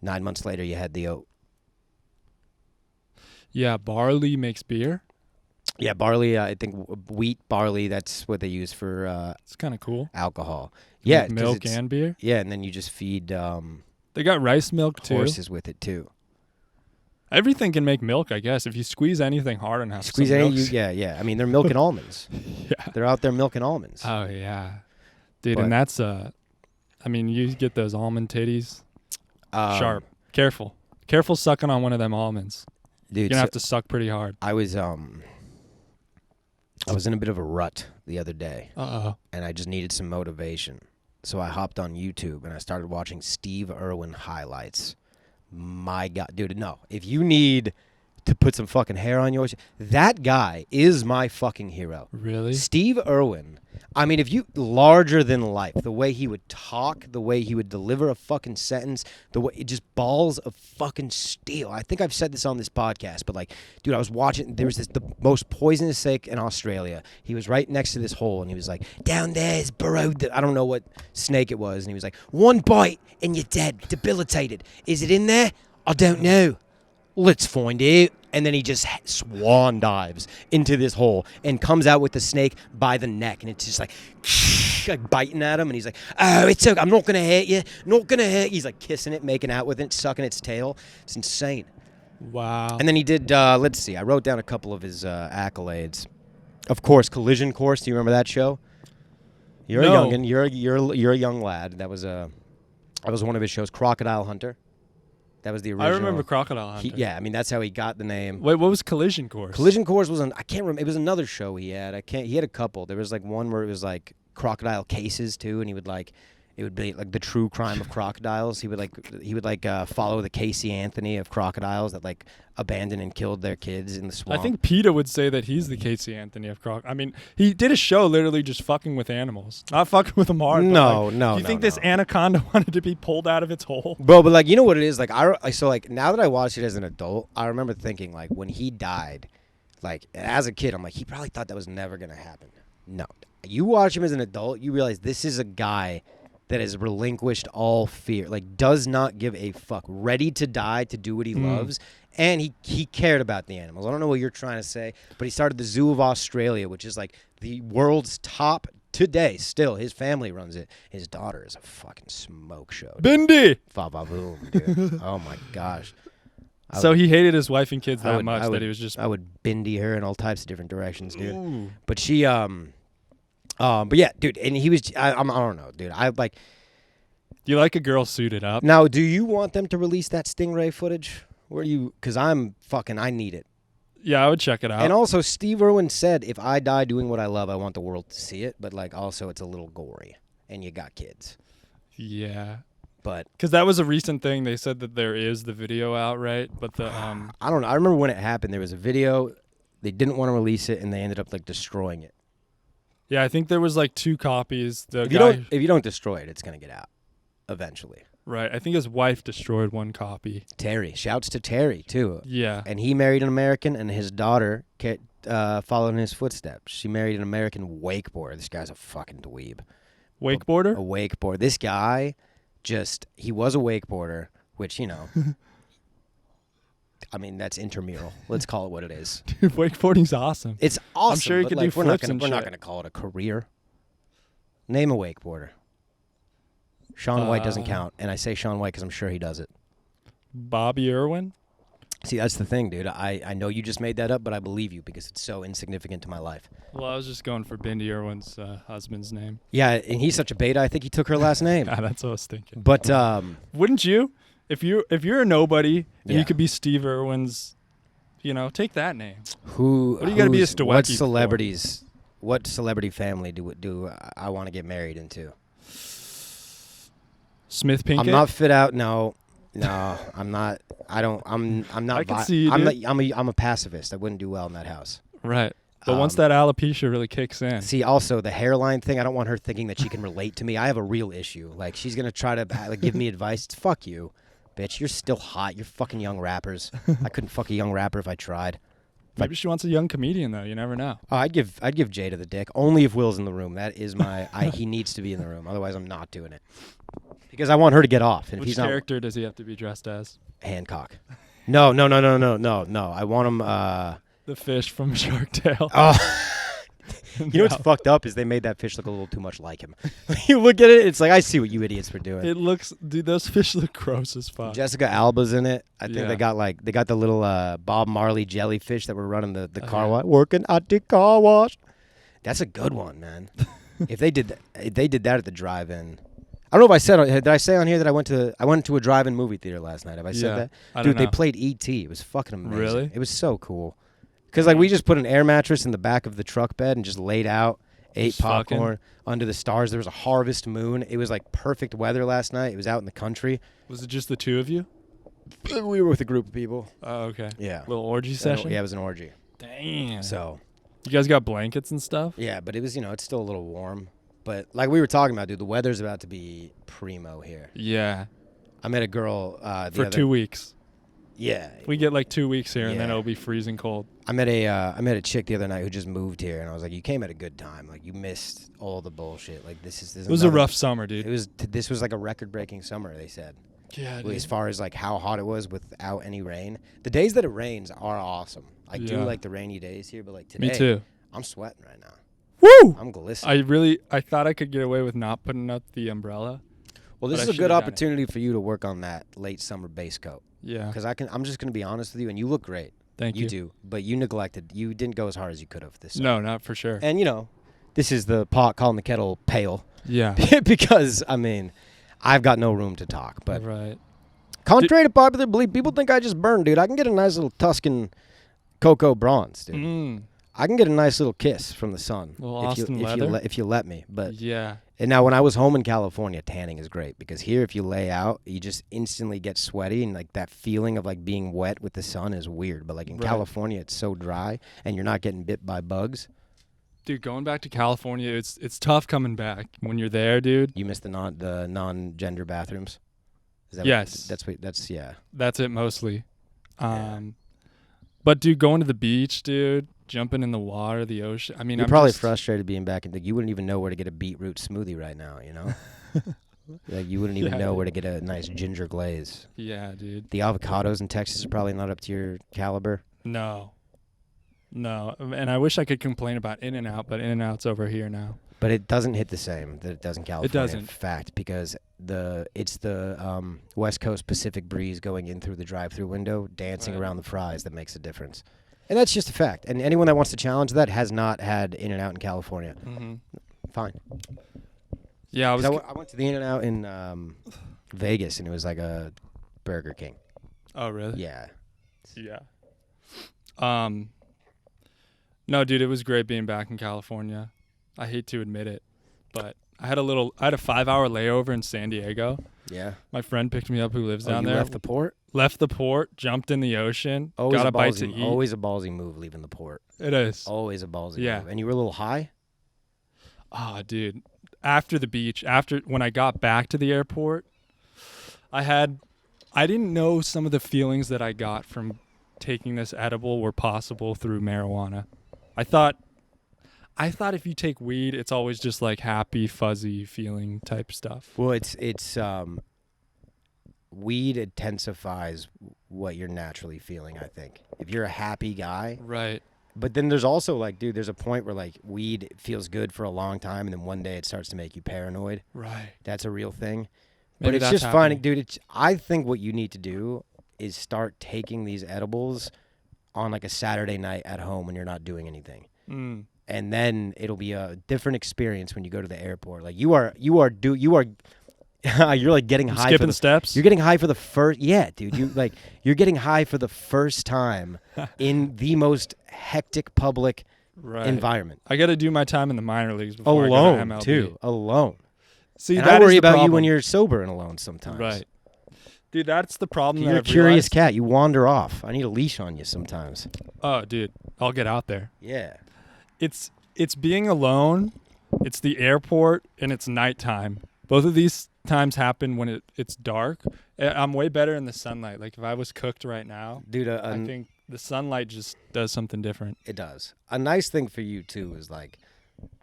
9 months later you had the oat. Yeah, barley makes beer. Yeah, barley. I think wheat barley. That's what they use for It's kind of cool. alcohol. You Yeah, make 'cause milk it's- and beer. Yeah, and then you just feed They got rice milk too. horses with it too. Everything can make milk, I guess. If you squeeze anything hard enough, Squeeze some any. milk's- Yeah. I mean, they're milking almonds. Yeah. They're out there milking almonds. Oh yeah, dude, But- and that's I mean, you get those almond titties. Sharp. Careful sucking on one of them almonds. dude. You're gonna have to suck pretty hard. I was in a bit of a rut the other day, and I just needed some motivation. So I hopped on YouTube and I started watching Steve Irwin highlights. My God, dude, no. If you need to put some fucking hair on yours, that guy is my fucking hero. Really? Steve Irwin. I mean, if you larger than life, the way he would talk, the way he would deliver a fucking sentence, the way it just balls of fucking steel. I think I've said this on this podcast, but like, dude, I was watching. There was the most poisonous snake in Australia. He was right next to this hole, and he was like, "Down there's burrowed." I don't know what snake it was, and he was like, "One bite and you're dead, debilitated. Is it in there? I don't know. Let's find out." And then he just swan dives into this hole and comes out with the snake by the neck. And it's just like biting at him. And he's like, "Oh, it's okay. I'm not going to hurt you. Not going to hurt you." He's like kissing it, making out with it, sucking its tail. It's insane. Wow. And then he did, let's see. I wrote down a couple of his accolades. Of course, Collision Course. Do you remember that show? You're No. a youngin'. You're a young lad. That was one of his shows. Crocodile Hunter. That was the original. I remember Crocodile Hunter. Yeah, I mean that's how he got the name. Wait, what was Collision Course? Collision Course was I can't remember. It was another show he had. He had a couple. There was like one where it was like crocodile cases too, and he would like. It would be like the true crime of crocodiles. He would follow the Casey Anthony of crocodiles that like abandoned and killed their kids in the swamp. I think PETA would say that he's the Casey Anthony of Croc. I mean, he did a show literally just fucking with animals, not fucking with them hard. No. Do you think this anaconda wanted to be pulled out of its hole? Bro, but like you know what it is? Like so like now that I watched it as an adult, I remember thinking like when he died, like as a kid, I'm like he probably thought that was never gonna happen. No, you watch him as an adult, you realize this is a guy that has relinquished all fear, like does not give a fuck, ready to die to do what he loves, and he cared about the animals. I don't know what you're trying to say, but he started the Zoo of Australia, which is like the world's top today. Still, his family runs it. His daughter is a fucking smoke show. Bindi! Fa-ba-boom, dude. Oh my gosh. So he hated his wife and kids that I much would- that he was just... I would bindi her in all types of different directions, dude. Ooh. But she, but yeah, dude, and he was, I don't know, dude. I like, You like a girl suited up? now, do you want them to release that Stingray footage? Where do you, because I need it. Yeah, I would check it out. And also, Steve Irwin said, if I die doing what I love, I want the world to see it. But like, also, it's a little gory, and you got kids. Yeah. But Because that was a recent thing. They said that there is the video out, right? But the I don't know. I remember when it happened, there was a video. They didn't want to release it, and they ended up like destroying it. yeah, I think there was like 2 copies. The If guy, you don't destroy it, it's gonna get out eventually. right? I think his wife destroyed 1 copy. Terry, shouts to Terry too. Yeah. And he married an American, and his daughter followed in his footsteps. She married an American wakeboarder. This guy's a fucking dweeb. Wakeboarder? A wakeboarder. This guy, he was a wakeboarder, which, you know, I mean, that's intramural. Let's call it what it is. Dude, wakeboarding's awesome. It's awesome. sure he but, could like, do we're not flips gonna, and We're not shit. going to call it a career. Name a wakeboarder. Shaun White doesn't count, and I say Shaun White because I'm sure he does it. Bobby Irwin? See, that's the thing, dude. I know you just made that up, but I believe you because it's so insignificant to my life. Well, I was just going for Bindi Irwin's husband's name. Yeah, and he's such a beta. I think he took her last name. Yeah, that's what I was thinking. But Wouldn't you? If you're a nobody and Yeah. you could be Steve Irwin's, take that name. who? What do you gotta be a who's- Stawecki What for? celebrities? What celebrity family do I want to get married into? Smith Pinkett? I'm not fit out. No, I'm not. I don't. I'm not. I can see you, I'm dude. I'm a pacifist. I wouldn't do well in that house. Right. But once that alopecia really kicks in. See, also the hairline thing. I don't want her thinking that she can relate to me. I have a real issue. Like she's gonna try to give me advice. It's fuck you, bitch. You're still hot. You're fucking young rappers. I couldn't fuck a young rapper if I tried. Maybe she wants a young comedian, though. You never know. Oh, I'd give Jada the dick only if Will's in the room. That is my. He needs to be in the room. Otherwise, I'm not doing it because I want her to get off. And if Which he's not character does he have to be dressed as? Hancock, No. I want them. The fish from Shark Tale. Oh. You know what's fucked up is they made that fish look a little too much like him. You look at it, it's like, I see what you idiots were doing. It looks, dude, those fish look gross as fuck. Jessica Alba's in it. I think they got the little Bob Marley jellyfish that were running the car wash, working at the car wash. That's a good one, man. If they did that at the drive-in. I don't know if did I say on here that I went to a drive-in movie theater last night? Have I said that? Dude, they played E.T. It was fucking amazing. Really? It was so cool. Because we just put an air mattress in the back of the truck bed and just laid out, ate popcorn under the stars. There was a harvest moon. It was like perfect weather last night. It was out in the country. Was it just the two of you? We were with a group of people. Oh, okay. Yeah. Little orgy session? Yeah, it was an orgy. Damn. So. You guys got blankets and stuff? Yeah, but it was, it's still a little warm. But like we were talking about, dude, the weather's about to be primo here. Yeah. I met a girl. For 2 weeks. Yeah. We get like 2 weeks here, and then it'll be freezing cold. I met a chick the other night who just moved here, and I was like, you came at a good time. Like, you missed all the bullshit. Like, this was a rough summer, dude. This was like a record-breaking summer, they said. Yeah, dude. As far as like how hot it was without any rain. The days that it rains are awesome. I do like the rainy days here, but like today, me too. I'm sweating right now. Woo! I'm glistening. I thought I could get away with not putting up the umbrella. Well, this is a good opportunity for you to work on that late summer base coat. Yeah. Because I'm just gonna be honest with you, and you look great. Thank you. You do, but you didn't go as hard as you could have this summer. No, not for sure. And this is the pot calling the kettle pale. Yeah. Because I've got no room to talk. But right. Contrary to popular belief, people think I just burned, dude. I can get a nice little Tuscan cocoa bronze, dude. I can get a nice little kiss from the sun if you let me. But yeah. And now when I was home in California, tanning is great because here if you lay out, you just instantly get sweaty and like that feeling of like being wet with the sun is weird. But like in California, it's so dry and you're not getting bit by bugs. Dude, going back to California, it's tough coming back when you're there, dude. You miss the non-gender bathrooms. Is that yes. That's it mostly. But dude, going to the beach, dude. Jumping in the water, the ocean. I mean, you're probably frustrated being back in. You wouldn't even know where to get a beetroot smoothie right now. Like you wouldn't even know where to get a nice ginger glaze. Yeah, dude. The avocados in Texas are probably not up to your caliber. No, and I wish I could complain about In-N-Out, but In-N-Out's over here now. But it doesn't hit the same that it does in California. It doesn't. In fact, because it's the West Coast Pacific breeze going in through the drive-through window, dancing around the fries that makes a difference. And that's just a fact. And anyone that wants to challenge that has not had In-N-Out in California. Mm-hmm. Fine. Yeah, I went to the In-N-Out in Vegas, and it was like a Burger King. Oh, really? Yeah. Yeah. No, dude, it was great being back in California. I hate to admit it, but I had a 5-hour layover in San Diego. Yeah. My friend picked me up who lives down there. Left the port? Left the port, jumped in the ocean, got a bite to eat. Always a ballsy move leaving the port. It is. Always a ballsy move. And you were a little high? Oh, dude. After the beach, when I got back to the airport, I didn't know some of the feelings that I got from taking this edible were possible through marijuana. I thought if you take weed, it's always just like happy, fuzzy feeling type stuff. Well, it's weed intensifies what you're naturally feeling, I think. If you're a happy guy. Right. But then there's also like, dude, there's a point where like weed feels good for a long time and then one day it starts to make you paranoid. Right. That's a real thing. Maybe but it's just finding, dude, I think what you need to do is start taking these edibles on like a Saturday night at home when you're not doing anything. And then it'll be a different experience when you go to the airport. Like you're like getting high. Skipping steps. You're getting high for the first. Yeah, dude. You're getting high for the first time in the most hectic public environment. I got to do my time in the minor leagues before I go to MLB. Too. Alone. See, and I worry about you when you're sober and alone sometimes. Right. Dude, that's the problem. You're a curious cat. You wander off. I need a leash on you sometimes. Oh, dude, I'll get out there. Yeah. It's being alone. It's the airport and it's nighttime. Both of these times happen when it's dark. I'm way better in the sunlight. Like if I was cooked right now, dude, I think the sunlight just does something different. It does. A nice thing for you too is like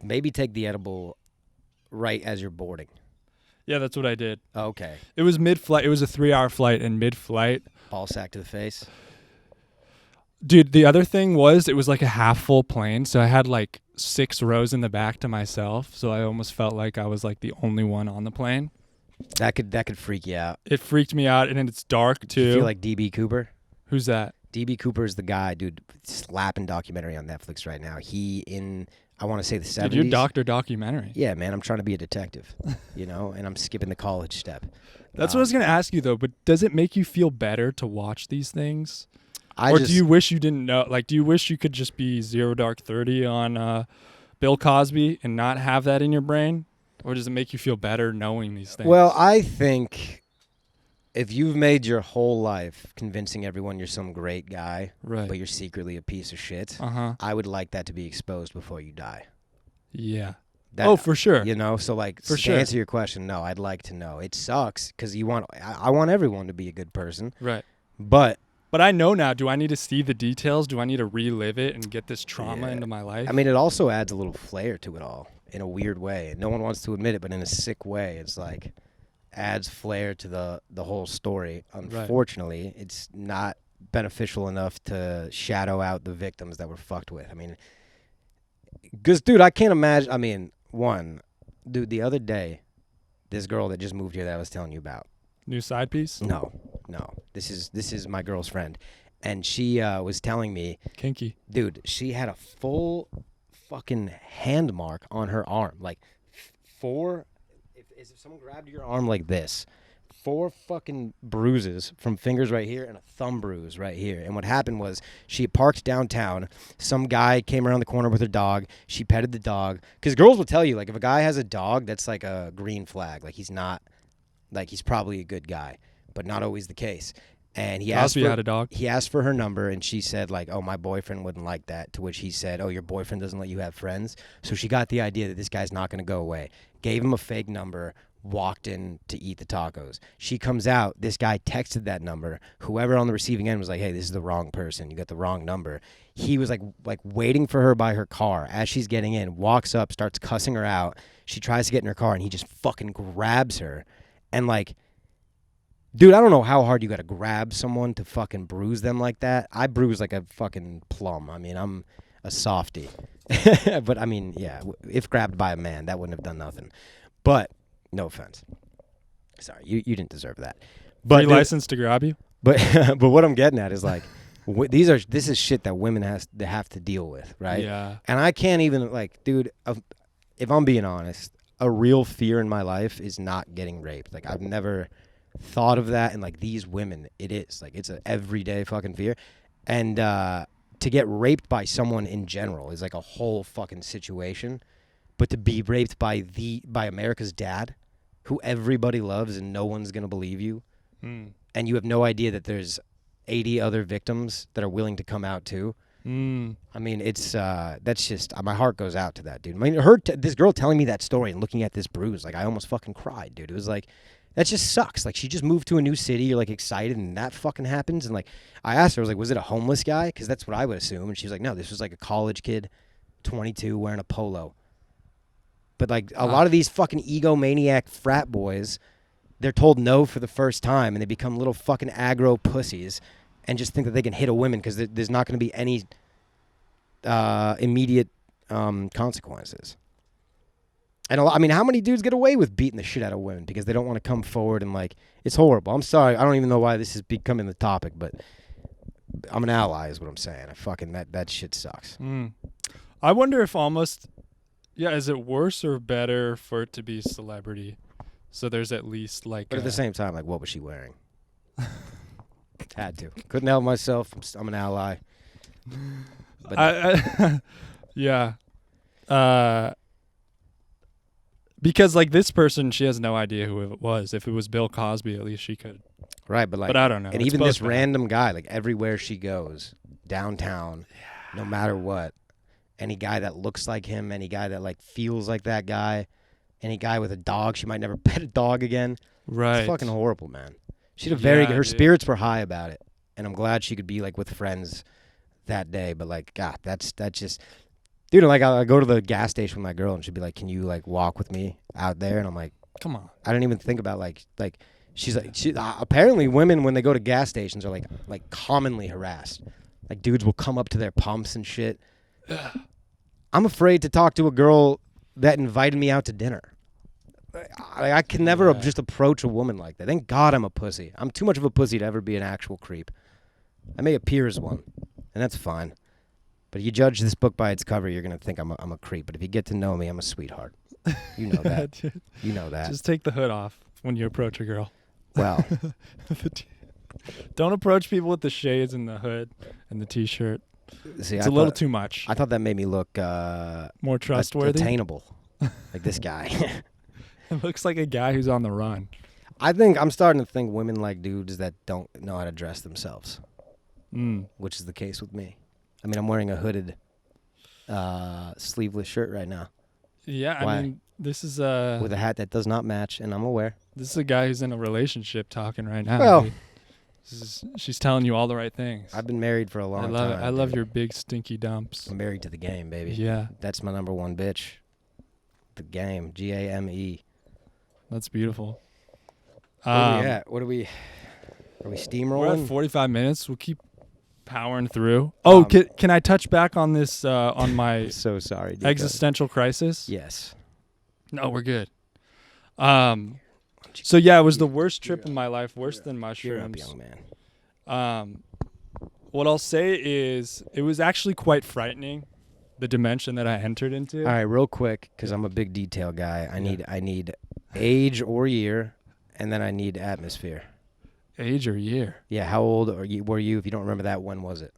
maybe take the edible right as you're boarding. Yeah, that's what I did. Okay. It was mid-flight. It was a 3-hour flight, and mid-flight, Ball sack to the face. dude, the other thing was it was like a half full plane, so I had like 6 rows in the back to myself, so I almost felt like I was like the only one on the plane. That could freak you out. It freaked me out, and then it's dark too. You feel like DB Cooper? Who's that? DB Cooper is the guy, dude. Slapping documentary on Netflix right now. He I want to say the 70s. Dude, you're Dr. Documentary. Yeah, man, I'm trying to be a detective, and I'm skipping the college step. That's what I was going to ask you, though, but does it make you feel better to watch these things? Do you wish you didn't know? Like, do you wish you could just be 0 Dark 30 on Bill Cosby and not have that in your brain? Or does it make you feel better knowing these things? Well, I think if you've made your whole life convincing everyone you're some great guy, right. but you're secretly a piece of shit, I would like that to be exposed before you die. Yeah. That, for sure. So like for to sure. answer your question, no, I'd like to know. It sucks because I want everyone to be a good person. Right. But I know now, do I need to see the details? Do I need to relive it and get this trauma into my life? I mean, it also adds a little flair to it all in a weird way. No one wants to admit it, but in a sick way, it's like adds flair to the whole story. Unfortunately, it's not beneficial enough to shadow out the victims that were fucked with. I mean, because, dude, I can't imagine. I mean, dude, the other day, this girl that just moved here that I was telling you about. New side piece? No. This is my girl's friend, and she was telling me, kinky, dude, she had a full fucking hand mark on her arm, like 4. If someone grabbed your arm like this, 4 fucking bruises from fingers right here and a thumb bruise right here. And what happened was she parked downtown. Some guy came around the corner with her dog. She petted the dog. Because girls will tell you, like, if a guy has a dog, that's like a green flag. Like, he's not, like, he's probably a good guy, but not always the case. And he asked had a dog. He asked for her number, and she said, like, oh, my boyfriend wouldn't like that. To which he said, oh, your boyfriend doesn't let you have friends? So she got the idea that this guy's not going to go away. Gave him a fake number, walked in to eat the tacos. She comes out. This guy texted that number. Whoever on the receiving end was like, hey, this is the wrong person. You got the wrong number. He was like waiting for her by her car as she's getting in, walks up, starts cussing her out. She tries to get in her car, and he just fucking grabs her. And, like, dude, I don't know how hard you got to grab someone to fucking bruise them like that. I bruise like a fucking plum. I mean, I'm a softie. But, I mean, yeah, if grabbed by a man, that wouldn't have done nothing. But, no offense. Sorry, you didn't deserve that. But free license to grab you? But what I'm getting at is, like, this is shit that women have to deal with, right? Yeah. And I can't even, like, dude, if I'm being honest, a real fear in my life is not getting raped. Like, I've never thought of that, and like these women, it is like it's an everyday fucking fear. And to get raped by someone in general is like a whole fucking situation. But to be raped by America's dad, who everybody loves and no one's gonna believe you, and you have no idea that there's 80 other victims that are willing to come out too. I mean, it's that's just my heart goes out to that dude. I mean, this girl telling me that story and looking at this bruise, like I almost fucking cried, dude. It was like, that just sucks. Like, she just moved to a new city. You're, like, excited, and that fucking happens. And, like, I asked her, I was like, was it a homeless guy? Because that's what I would assume. And she was like, no, this was, like, a college kid, 22, wearing a polo. But, like, a lot of these fucking egomaniac frat boys, they're told no for the first time, and they become little fucking aggro pussies and just think that they can hit a woman because there's not going to be any immediate consequences. And I mean, how many dudes get away with beating the shit out of women because they don't want to come forward and, like, it's horrible. I'm sorry. I don't even know why this is becoming the topic, but I'm an ally is what I'm saying. I fucking, that shit sucks. I wonder if is it worse or better for it to be celebrity? So there's at least, like, but at the same time, like, what was she wearing? Had to. Couldn't help myself. I'm an ally. But yeah. Because, like, this person, she has no idea who it was. If it was Bill Cosby, at least she could. Right, but, like, but I don't know. And even this random guy, like, everywhere she goes, downtown, no matter what, any guy that looks like him, any guy that, like, feels like that guy, any guy with a dog, she might never pet a dog again. Right. It's fucking horrible, man. She had her spirits were high about it, and I'm glad she could be, like, with friends that day. But, like, God, that's just. Dude, like, I go to the gas station with my girl, and she'd be like, can you, like, walk with me out there? And I'm like, Come on. I didn't even think about like she's like apparently women when they go to gas stations are like commonly harassed. Like dudes will come up to their pumps and shit. I'm afraid to talk to a girl that invited me out to dinner. I can never just approach a woman like that. Thank God I'm a pussy. I'm too much of a pussy to ever be an actual creep. I may appear as one, and that's fine. But if you judge this book by its cover, you're gonna think I'm a creep. But if you get to know me, I'm a sweetheart. You know that. You know that. Just take the hood off when you approach a girl. Well, don't approach people with the shades and the hood and the T-shirt. see, It's a little too much. I thought that made me look More trustworthy. attainable, like this guy. It looks like a guy who's on the run. I think I'm starting to think women like dudes that don't know how to dress themselves, which is the case with me. I mean, I'm wearing a hooded, sleeveless shirt right now. Yeah, Why? I mean, this is with a hat that does not match, and I'm aware. This is a guy who's in a relationship talking right now. Well, dude. She's telling you all the right things. I've been married for a long time. I love it. I love dude. your big stinky dumps. I'm married to the game, baby. Yeah, That's my number one bitch. The game. GAME. that's beautiful. Where are we at? What are we We're steamrolling? at 45 minutes. We'll keep powering through. Oh, can I touch back on this on my I'm so sorry, Niko. existential crisis? Yes. No, we're good. So yeah, it was the worst trip of my life, worse than Cheer up, mushrooms. young man. What I'll say is it was actually quite frightening, the dimension that I entered into. All right, real quick, because I'm a big detail guy. I need age or year, and then I need atmosphere. Age or year? Yeah, how old were you? If you don't remember that, when was it?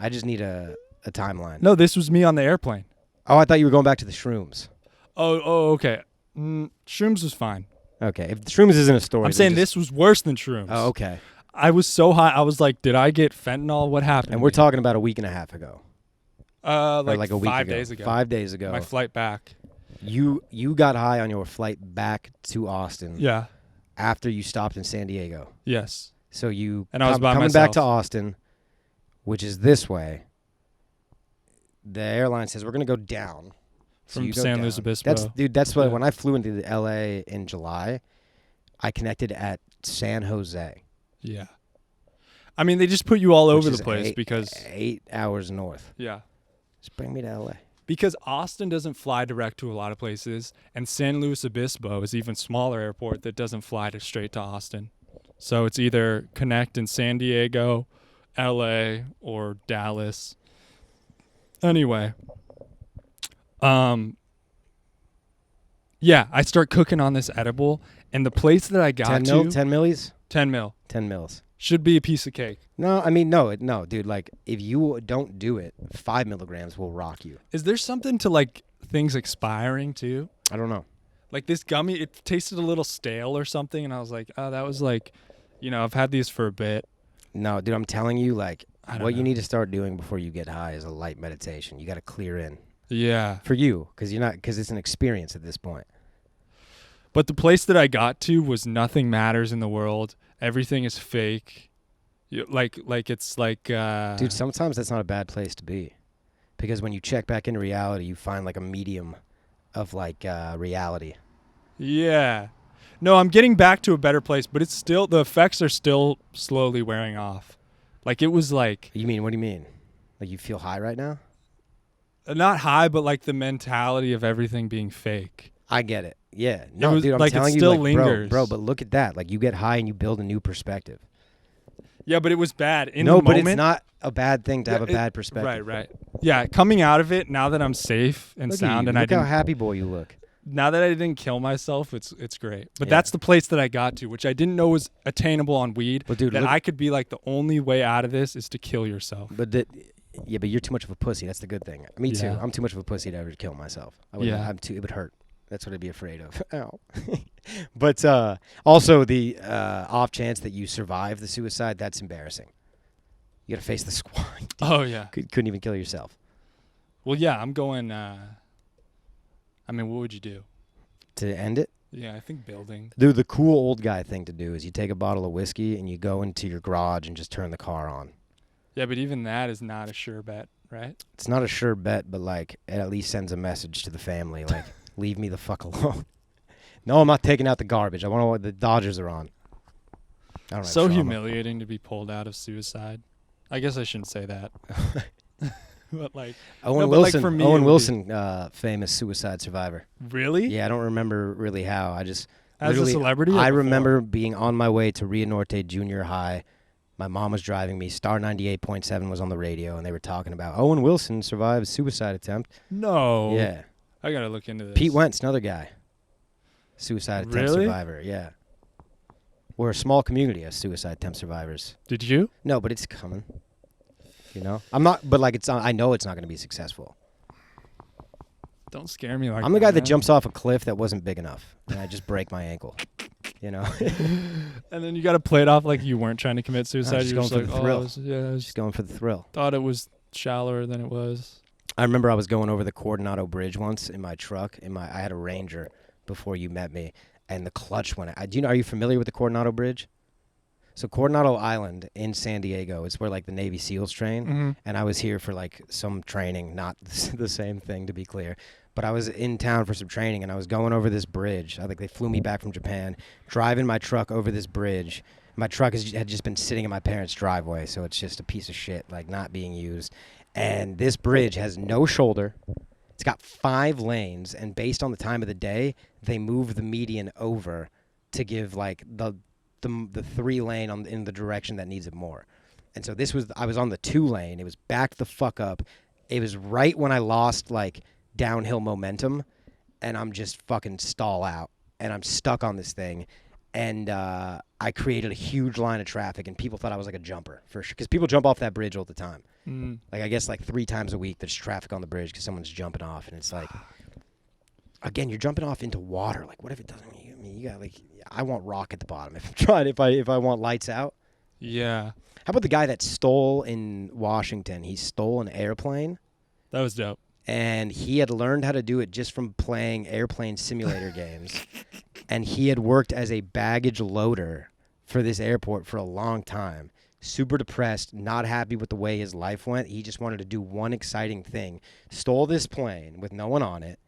I just need a timeline. No, this was me on the airplane. Oh, I thought you were going back to the shrooms. Oh, okay. Shrooms was fine. Okay, if the shrooms isn't a story. I'm saying this was worse than shrooms. Oh, okay. I was so high. I was like, did I get fentanyl? What happened? And we're talking about a week and a half ago. Like a week 5 ago. days ago. 5 days ago. My flight back. You got high on your flight back to Austin. Yeah. After you stopped in San Diego. Yes. So you and I was by coming myself. back to Austin, which is this way. The airline says we're gonna go down. So From you go San down. Luis Obispo. That's why Yeah. when I flew into LA in July, I connected at San Jose. Yeah. I mean, they just put you all over which the is place 8 because 8 hours north. yeah. Just bring me to LA. Because Austin doesn't fly direct to a lot of places, and San Luis Obispo is even smaller airport that doesn't fly straight to Austin. So it's either connect in San Diego, LA, or Dallas. Anyway, yeah, I start cooking on this edible, and the place that I got 10 to millis? 10 mil 10 mils. should be a piece of cake. No, I mean no, dude. Like if you don't do it, 5 milligrams will rock you. Is there something to like things expiring too? I don't know. Like this gummy, it tasted a little stale or something, and I was like, oh, that was like, I've had these for a bit. No, dude, I'm telling you, like, I don't what know. you need to start doing before you get high is a light meditation. You got to clear in Yeah. for you, because it's an experience at this point. But the place that I got to was nothing matters in the world. Everything is fake. Like it's like. Dude, sometimes that's not a bad place to be, because when you check back into reality, you find like a medium of like reality. Yeah. No, I'm getting back to a better place, but it's still, the effects are still slowly wearing off. Like it was like. You mean? What do you mean? Like you feel high right now? Not high, but like the mentality of everything being fake. I get it. Yeah. No, was, dude, I'm like, it telling you, still like, lingers. bro, but look at that. Like you get high and you build a new perspective. Yeah, but it was bad. In No, the but moment, it's not a bad thing to have a bad perspective. Right. Yeah, coming out of it, now that I'm safe and Look at sound, you. and Look how happy boy you look. now that I didn't kill myself, it's great. But Yeah. that's the place that I got to, which I didn't know was attainable on weed. But dude, that look, I could be like, the only way out of this is to kill yourself. but you're too much of a pussy. That's the good thing. Me too. Yeah. I'm too much of a pussy to ever kill myself. It would hurt. That's what I'd be afraid of. Ow. But also the off chance that you survive the suicide, that's embarrassing. You got to face the squad. Oh yeah. Couldn't even kill yourself. Well, yeah, I'm going. I mean, what would you do? To end it? Yeah, I think building. Dude, the cool old guy thing to do is you take a bottle of whiskey and you go into your garage and just turn the car on. Yeah, but even that is not a sure bet, right? It's not a sure bet, but like it at least sends a message to the family, like leave me the fuck alone. No, I'm not taking out the garbage. I want to know what the Dodgers are on. I don't have So trauma. humiliating to be pulled out of suicide. I guess I shouldn't say that. But like Owen but, like, Wilson. for me, Owen it would Wilson, famous suicide survivor. really? Yeah, I don't remember really how. I just As a literally- celebrity? or I before? remember being on my way to Rio Norte Junior High. My mom was driving me. Star 98.7 was on the radio, and they were talking about Owen Wilson survived suicide attempt. No. Yeah. I gotta look into this. Pete Wentz, another guy. Suicide attempt Really? survivor, yeah. We're a small community of suicide attempt survivors. Did you? No, but it's coming. You know? I'm not, but like it's, I know it's not going to be successful. Don't scare me like I'm the guy that man. jumps off a cliff that wasn't big enough, and I just break my ankle. You know? And then you gotta play it off like you weren't trying to commit suicide. just You're going just for like, the oh, thrill. I was Just going for the thrill. thought it was shallower than it was. I remember I was going over the Coronado Bridge once in my truck. I had a Ranger before you met me, and the clutch went out. Are you familiar with the Coronado Bridge? So Coronado Island in San Diego is where like the Navy SEALs train, Mm-hmm. and I was here for like some training, not the same thing to be clear. But I was in town for some training, and I was going over this bridge. I think they flew me back from Japan, driving my truck over this bridge. My truck had just been sitting in my parents' driveway, so it's just a piece of shit, like not being used. And this bridge has no shoulder. It's got 5 lanes, and based on the time of the day, they move the median over to give like the 3 lane in the direction that needs it more. And so I was on the 2 lane. It was backed the fuck up. It was right when I lost like downhill momentum, and I'm just fucking stall out, and I'm stuck on this thing. And I created a huge line of traffic, and people thought I was like a jumper for sure, because people jump off that bridge all the time. Mm. Like I guess like 3 times a week there's traffic on the bridge because someone's jumping off, and it's like, again, you're jumping off into water. Like what if it doesn't? I mean, you got like, I want rock at the bottom. If I'm trying, if I want lights out. Yeah, How about the guy that stole in Washington? He stole an airplane, that was dope. and he had learned how to do it just from playing airplane simulator games. And he had worked as a baggage loader for this airport for a long time. Super depressed, not happy with the way his life went. He just wanted to do one exciting thing. Stole this plane with no one on it,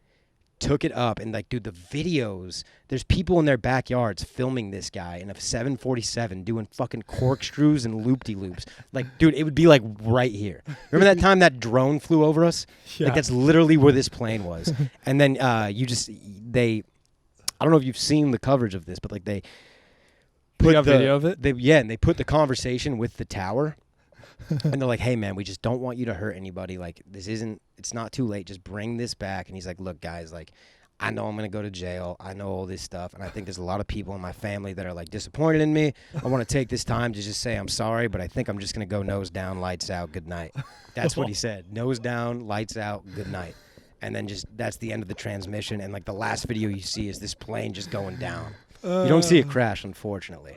took it up, and like, dude, the videos, there's people in their backyards filming this guy in a 747 doing fucking corkscrews and loop-de-loops. Like, dude, it would be like right here. Remember that time that drone flew over us? Yeah. Like, that's literally where this plane was. And then I don't know if you've seen the coverage of this, but like they You got video of it? and they put the conversation with the tower. And they're like, hey, man, we just don't want you to hurt anybody. Like, it's not too late. Just bring this back. And he's like, look, guys, like, I know I'm going to go to jail. I know all this stuff. And I think there's a lot of people in my family that are, like, disappointed in me. I want to take this time to just say I'm sorry, but I think I'm just going to go nose down, lights out, good night. That's what he said. Nose down, lights out, good night. And then that's the end of the transmission. And, like, the last video you see is this plane just going down. You don't see it crash, unfortunately.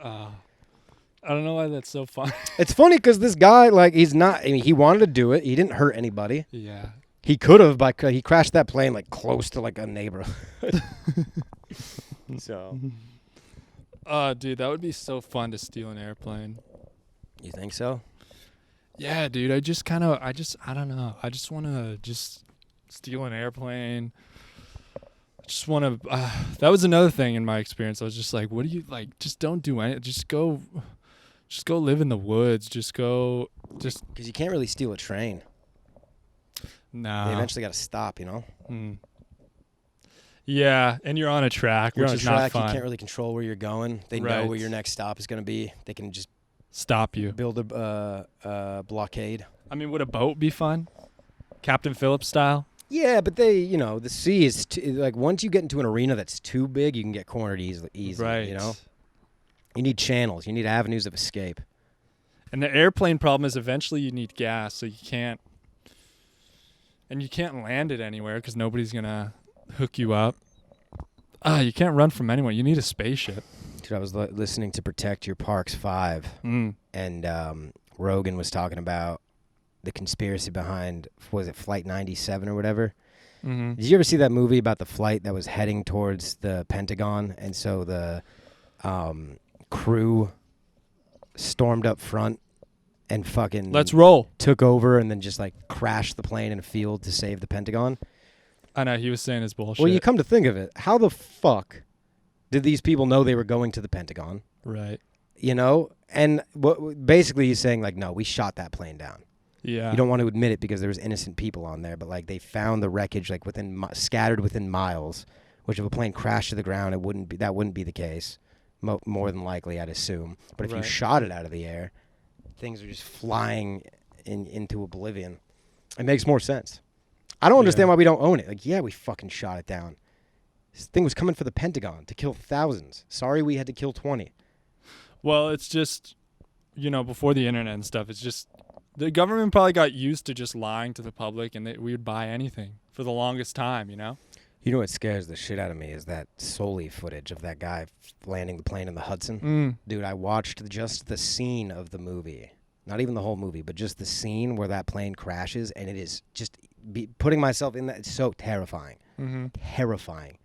I don't know why that's so fun. It's funny because this guy, like, he wanted to do it. He didn't hurt anybody. Yeah. He could have, he crashed that plane, like, close to, like, a neighborhood. So. Dude, that would be so fun to steal an airplane. You think so? Yeah, dude. I don't know. I just want to just steal an airplane. I just want to. That was another thing in my experience. I was just like, what do you like? Just don't do anything. Just go live in the woods. Just. Because you can't really steal a train. Nah. They eventually got to stop, you know? Yeah, and you're on a track, You're which on a is track, not fun. you can't really control where you're going. They know Right. where your next stop is going to be. They can just Stop you. build a blockade. I mean, would a boat be fun? Captain Phillips style? Yeah, but the sea is, like, once you get into an arena that's too big, you can get cornered easily, Right. you know? You need channels. You need avenues of escape. And the airplane problem is eventually you need gas, so you can't land it anywhere because nobody's going to hook you up. You can't run from anyone. You need a spaceship. Dude, I was listening to Protect Your Parks 5, and Rogan was talking about the conspiracy behind, was it Flight 97 or whatever? Mm-hmm. Did you ever see that movie about the flight that was heading towards the Pentagon, and so the crew stormed up front and fucking Let's roll. took over and then just like crashed the plane in a field to save the Pentagon? I know, he was saying his bullshit. Well, you come to think of it, how the fuck Did these people know they were going to the Pentagon? Right. You know? And basically he's saying, like, no, we shot that plane down. Yeah. You don't want to admit it because there was innocent people on there, but, like, they found the wreckage, like, scattered within miles, which if a plane crashed to the ground, that wouldn't be the case. More than likely, I'd assume. But if you shot it out of the air, things are just flying into oblivion. It makes more sense. I don't understand why we don't own it. Like, yeah, we fucking shot it down. This thing was coming for the Pentagon to kill thousands. Sorry we had to kill 20. Well, it's just, before the internet and stuff, it's just the government probably got used to just lying to the public, and we would buy anything for the longest time, You know what scares the shit out of me is that Soli footage of that guy landing the plane in the Hudson. Dude, I watched just the scene of the movie. Not even the whole movie, but just the scene where that plane crashes, and it is just putting myself in that. It's so terrifying. Mm-hmm. Terrifying.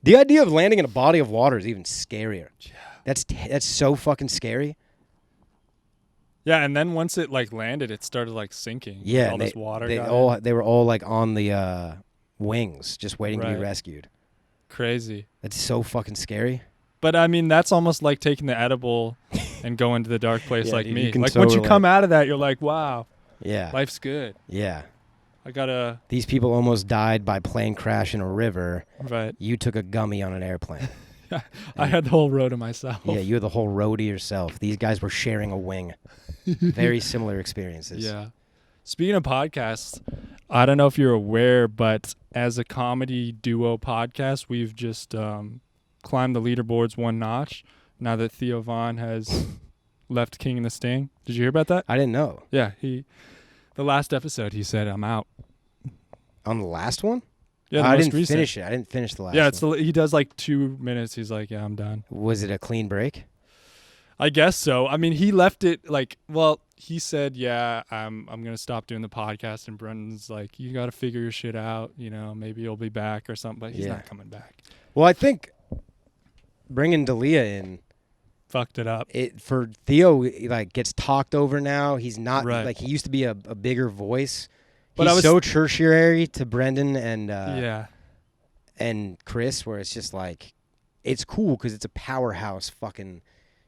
The idea of landing in a body of water is even scarier. Yeah. That's so fucking scary. Yeah, and then once it landed, it started sinking. Yeah, all this water. They were all on the wings, just waiting to be rescued. Crazy. That's so fucking scary. But I mean, that's almost like taking the edible and going to the dark place dude, me. Once you come out of that, you're like, wow. Yeah. Life's good. Yeah. These people almost died by plane crash in a river. Right. You took a gummy on an airplane. I had the whole row to myself. Yeah, you had the whole row to yourself. These guys were sharing a wing. Very similar experiences. Yeah. Speaking of podcasts, I don't know if you're aware, but as a comedy duo podcast, we've just climbed the leaderboards one notch now that Theo Von has left King and the Sting. Did you hear about that? I didn't know. Yeah, the last episode, he said, I'm out. On the last one? Yeah, I didn't finish it. I didn't finish the last one. Yeah, he does 2 minutes. He's like, yeah, I'm done. Was it a clean break? I guess so. I mean, he left it he said, yeah, I'm going to stop doing the podcast. And Brendan's like, you got to figure your shit out. Maybe you'll be back or something. But he's not coming back. Well, I think bringing D'Elia in fucked it up. For Theo, gets talked over now. He's not he used to be a bigger voice. But he's so tertiary to Brendan and Chris, where it's just it's cool because it's a powerhouse fucking.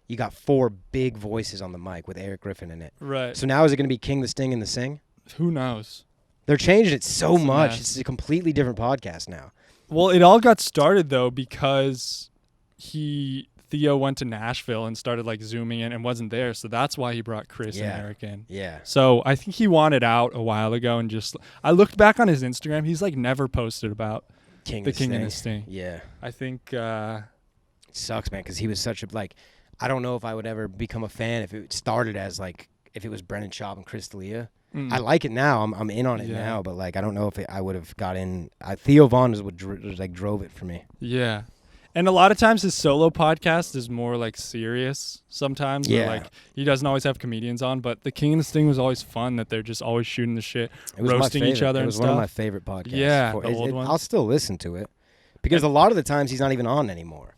You got 4 big voices on the mic with Eric Griffin in it. Right. So now is it going to be King, the Sting, and the Sing? Who knows? They're changing it so much. It's a completely different podcast now. Well, it all got started though because Theo went to Nashville and started zooming in and wasn't there, so that's why he brought Chris and Eric in. Yeah. So I think he wanted out a while ago and I looked back on his Instagram. He's never posted about the King and the Sting. Yeah. I think it sucks, man, because he was such a I don't know if I would ever become a fan if it started as if it was Brendan Schaub and Chris D'Elia. I like it now. I'm in on it now, but I don't know if I would have got in. Theo Von is what drove it for me. Yeah. And a lot of times his solo podcast is more serious sometimes. Yeah. He doesn't always have comedians on, but the King and the Sting was always fun that they're just always shooting the shit, roasting each other and stuff. It was one of my favorite podcasts. Yeah, the old ones. I'll still listen to it because a lot of the times he's not even on anymore.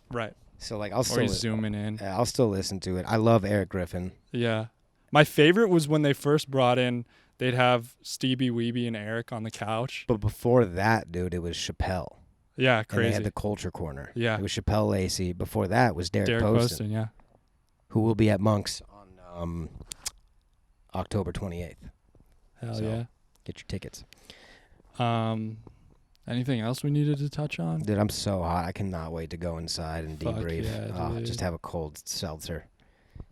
Right. So I'll still zooming in. I'll still listen to it. I love Eric Griffin. Yeah. My favorite was when they first brought in, they'd have Stevie Weeby and Eric on the couch. But before that, dude, it was Chappelle. Yeah, crazy. And they had the Culture Corner. Yeah. It was Chappelle Lacey. Before that was Derek Poston. Yeah. Who will be at Monk's on October 28th. Hell yeah. Get your tickets. Anything else we needed to touch on? Dude, I'm so hot. I cannot wait to go inside and debrief. Yeah, just have a cold seltzer.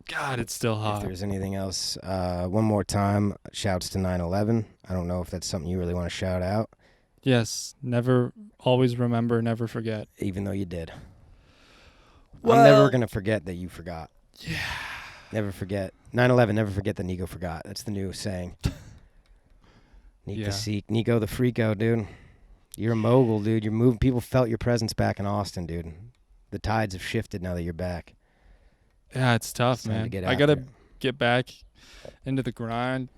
God, it's still hot. If there's anything else, one more time, shouts to 9/11. I don't know if that's something you really want to shout out. Yes, always remember, never forget. Even though you did. Well, I'm never going to forget that you forgot. Yeah. Never forget. 9/11, never forget that Niko forgot. That's the new saying. Niko the Freako, dude. You're a mogul, dude. You're moving. People felt your presence back in Austin, dude. The tides have shifted now that you're back. Yeah, it's tough, man. I got to get back into the grind.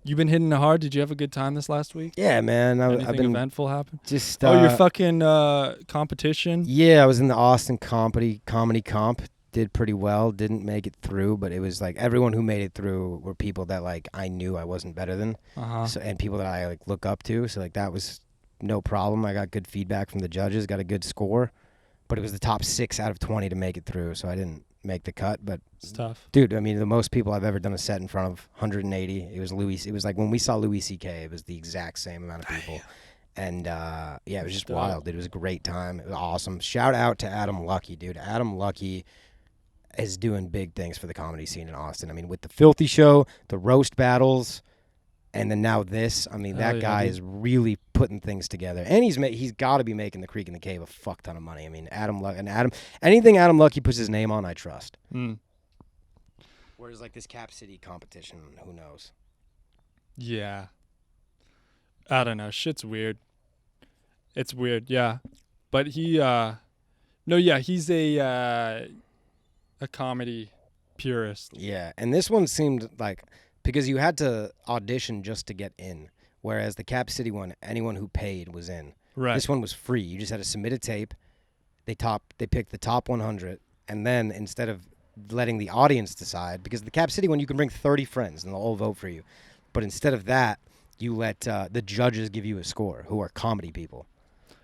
You been hitting it hard? Did you have a good time this last week? Yeah, man. I've been eventful happen? Just your fucking competition? Yeah, I was in the Austin comedy comp. Did pretty well. Didn't make it through, but it was everyone who made it through were people that I knew I wasn't better than. So, and people that I look up to. So that was no problem. I got good feedback from the judges. Got a good score. but it was the top 6 out of 20 to make it through, so I didn't make the cut. But It's tough. dude, I mean, the most people I've ever done a set in front of, 180. It was Louis. It was like when we saw Louis C.K. It was the exact same amount of people. And yeah, it was just Dope. wild. Dude. It was a great time. It was awesome. Shout out to Adam Lucky, dude. Adam Lucky is doing big things for the comedy scene in Austin. I mean, with the Filthy Show, the roast battles, and then now this. I mean, Hell that yeah, guy dude. is really putting things together, and he's got to be making the Creek and the Cave a fuck ton of money. I mean, anything Adam Lucky puts his name on, I trust. Mm. Whereas like this Cap City competition, who knows? Yeah. I don't know. Shit's weird. It's weird, yeah. But he's a comedy purist. Yeah, and this one seemed like, because you had to audition just to get in, whereas the Cap City one, anyone who paid was in. Right. This one was free. You just had to submit a tape. They picked the top 100, and then instead of letting the audience decide, because the Cap City one you can bring 30 friends and they'll all vote for you, but instead of that, you let the judges give you a score, who are comedy people.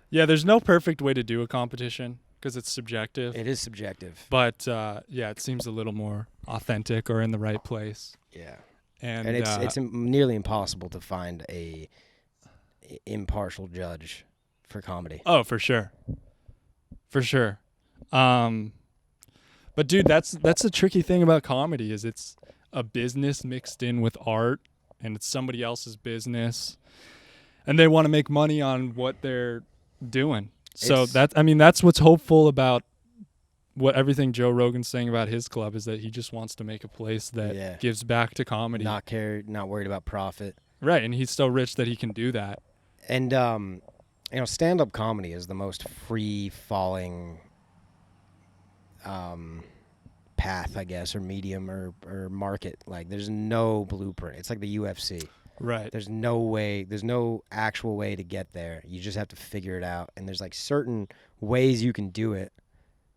Yeah, there's no perfect way to do a competition because it's subjective. It is subjective. But yeah, it seems a little more authentic or in the right place. Yeah. And it's nearly impossible to find a impartial judge for comedy. Oh, for sure. For sure. But dude, that's the tricky thing about comedy is it's a business mixed in with art, and it's somebody else's business, and they want to make money on what they're doing. So that's what's hopeful about what everything Joe Rogan's saying about his club is that he just wants to make a place that gives back to comedy. Not worried about profit. Right, and he's so rich that he can do that. And stand-up comedy is the most free-falling path, I guess, or medium or market. Like, there's no blueprint. It's like the UFC. Right. There's no actual way to get there. You just have to figure it out. And there's like certain ways you can do it.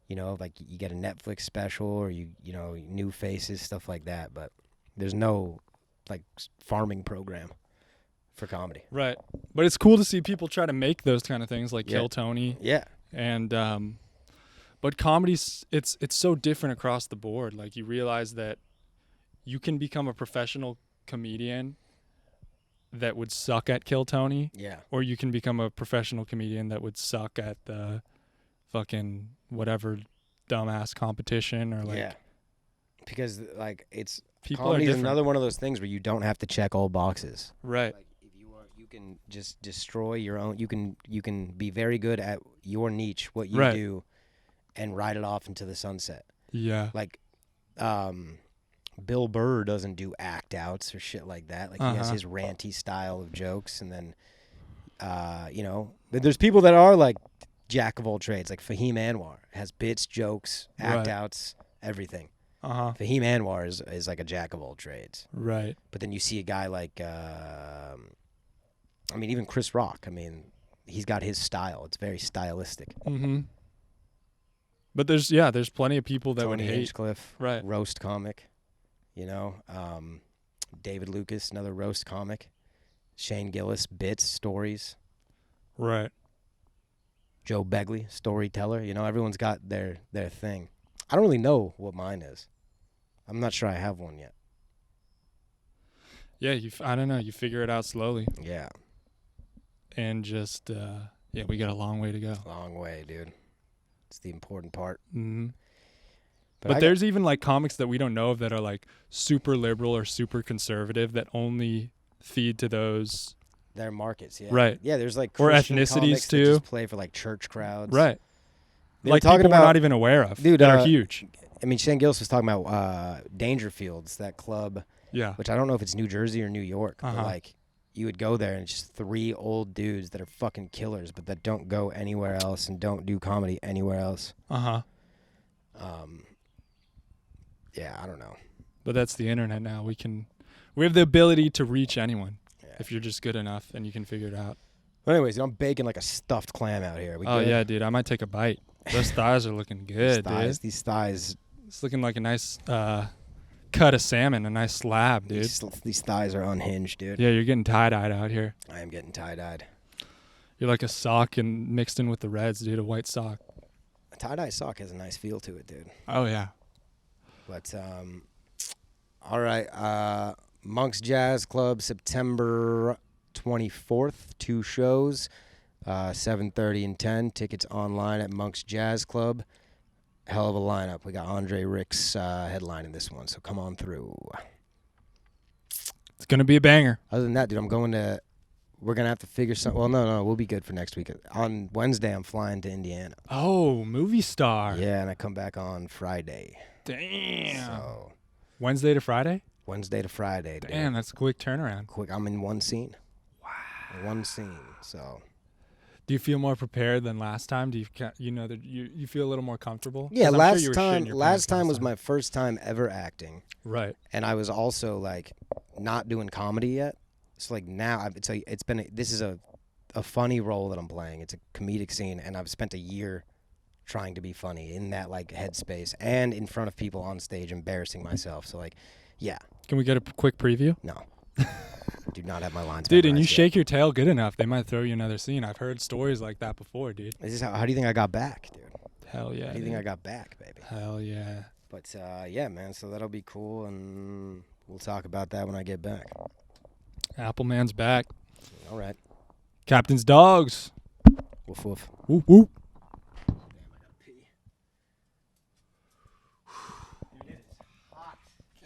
You know, like you get a Netflix special or you know, new faces, stuff like that. But there's no like farming program for comedy. Right. But it's cool to see people try to make those kind of things like Kill Tony. Yeah. And but comedy's it's so different across the board. Like you realize that you can become a professional comedian that would suck at Kill Tony. Yeah. Or you can become a professional comedian that would suck at the fucking whatever dumbass competition or like. Yeah. Because like it's people comedy are is different. another one of those things where you don't have to check all boxes. Right. Like if you can just destroy your own. You can be very good at your niche, what you do, and ride it off into the sunset. Yeah. Like, Bill Burr doesn't do act outs or shit like that. Like he has his ranty style of jokes, and then, there's people that are like jack of all trades. Like Fahim Anwar has bits, jokes, act outs, everything. Fahim Anwar is like a jack of all trades. Right. But then you see a guy like, even Chris Rock. I mean, he's got his style. It's very stylistic. Mm-hmm. But there's plenty of people that Tony would hate. Hinchcliffe, Right. roast comic. David Lucas, another roast comic. Shane Gillis, bits, stories. Right. Joe Begley, storyteller. Everyone's got their thing. I don't really know what mine is. I'm not sure I have one yet. Yeah, I don't know. You figure it out slowly. Yeah. And just, we got a long way to go. Long way, dude. It's the important part. Mm-hmm. But there's even like comics that we don't know of that are like super liberal or super conservative that only feed to those. Their markets, yeah. Right. Yeah, there's like or Christian ethnicities comics too. that just play for like church crowds. Right. They like were talking people about we're not even aware of. Dude, that are huge. Shane Gillis was talking about Dangerfields, that club. Yeah. Which I don't know if it's New Jersey or New York. But like you would go there and it's just 3 old dudes that are fucking killers, but that don't go anywhere else and don't do comedy anywhere else. Yeah, I don't know. But that's the internet now. We have the ability to reach anyone if you're just good enough and you can figure it out. But anyways, I'm baking like a stuffed clam out here. Oh, yeah, dude. I might take a bite. Those thighs are looking good, dude. These thighs. It's looking like a nice cut of salmon, a nice slab, dude. These thighs are unhinged, dude. Yeah, you're getting tie-dyed out here. I am getting tie-dyed. You're like a sock and mixed in with the Reds, dude, a white sock. Tie-dye sock has a nice feel to it, dude. Oh yeah. But all right, Monk's Jazz Club, September 24th, 2 shows, 7:30 and 10. Tickets online at Monk's Jazz Club. Hell of a lineup. We got Andre Ricks headlining this one, so come on through. It's gonna be a banger. Other than that, dude, we're going to have to figure something. Well, no, we'll be good for next week. On Wednesday, I'm flying to Indiana. Oh, movie star. Yeah, and I come back on Friday. Damn. So Wednesday to Friday? Wednesday to Friday, dude. Damn, that's a quick turnaround. Quick, I'm in one scene. Wow. One scene, so. Do you feel more prepared than last time? Do you know that you feel a little more comfortable? Yeah, 'Cause I'm sure you were shitting your last pants time was my first time ever acting. Right. And I was also like not doing comedy yet. So like now this is a funny role that I'm playing. It's a comedic scene, and I've spent a year trying to be funny in that like headspace and in front of people on stage, embarrassing myself. So like, yeah, Can we get a quick preview? no, do not have my lines. Dude, and you memorized yet. shake your tail good enough, they might throw you another scene. I've heard stories like that before, dude. This is how do you think I got back, dude? Hell yeah. How do you think I got back, baby? Hell yeah. But yeah, man. So that'll be cool, and we'll talk about that when I get back. Appleman's back. All right. Captain's dogs. Woof woof. Whoop whoop.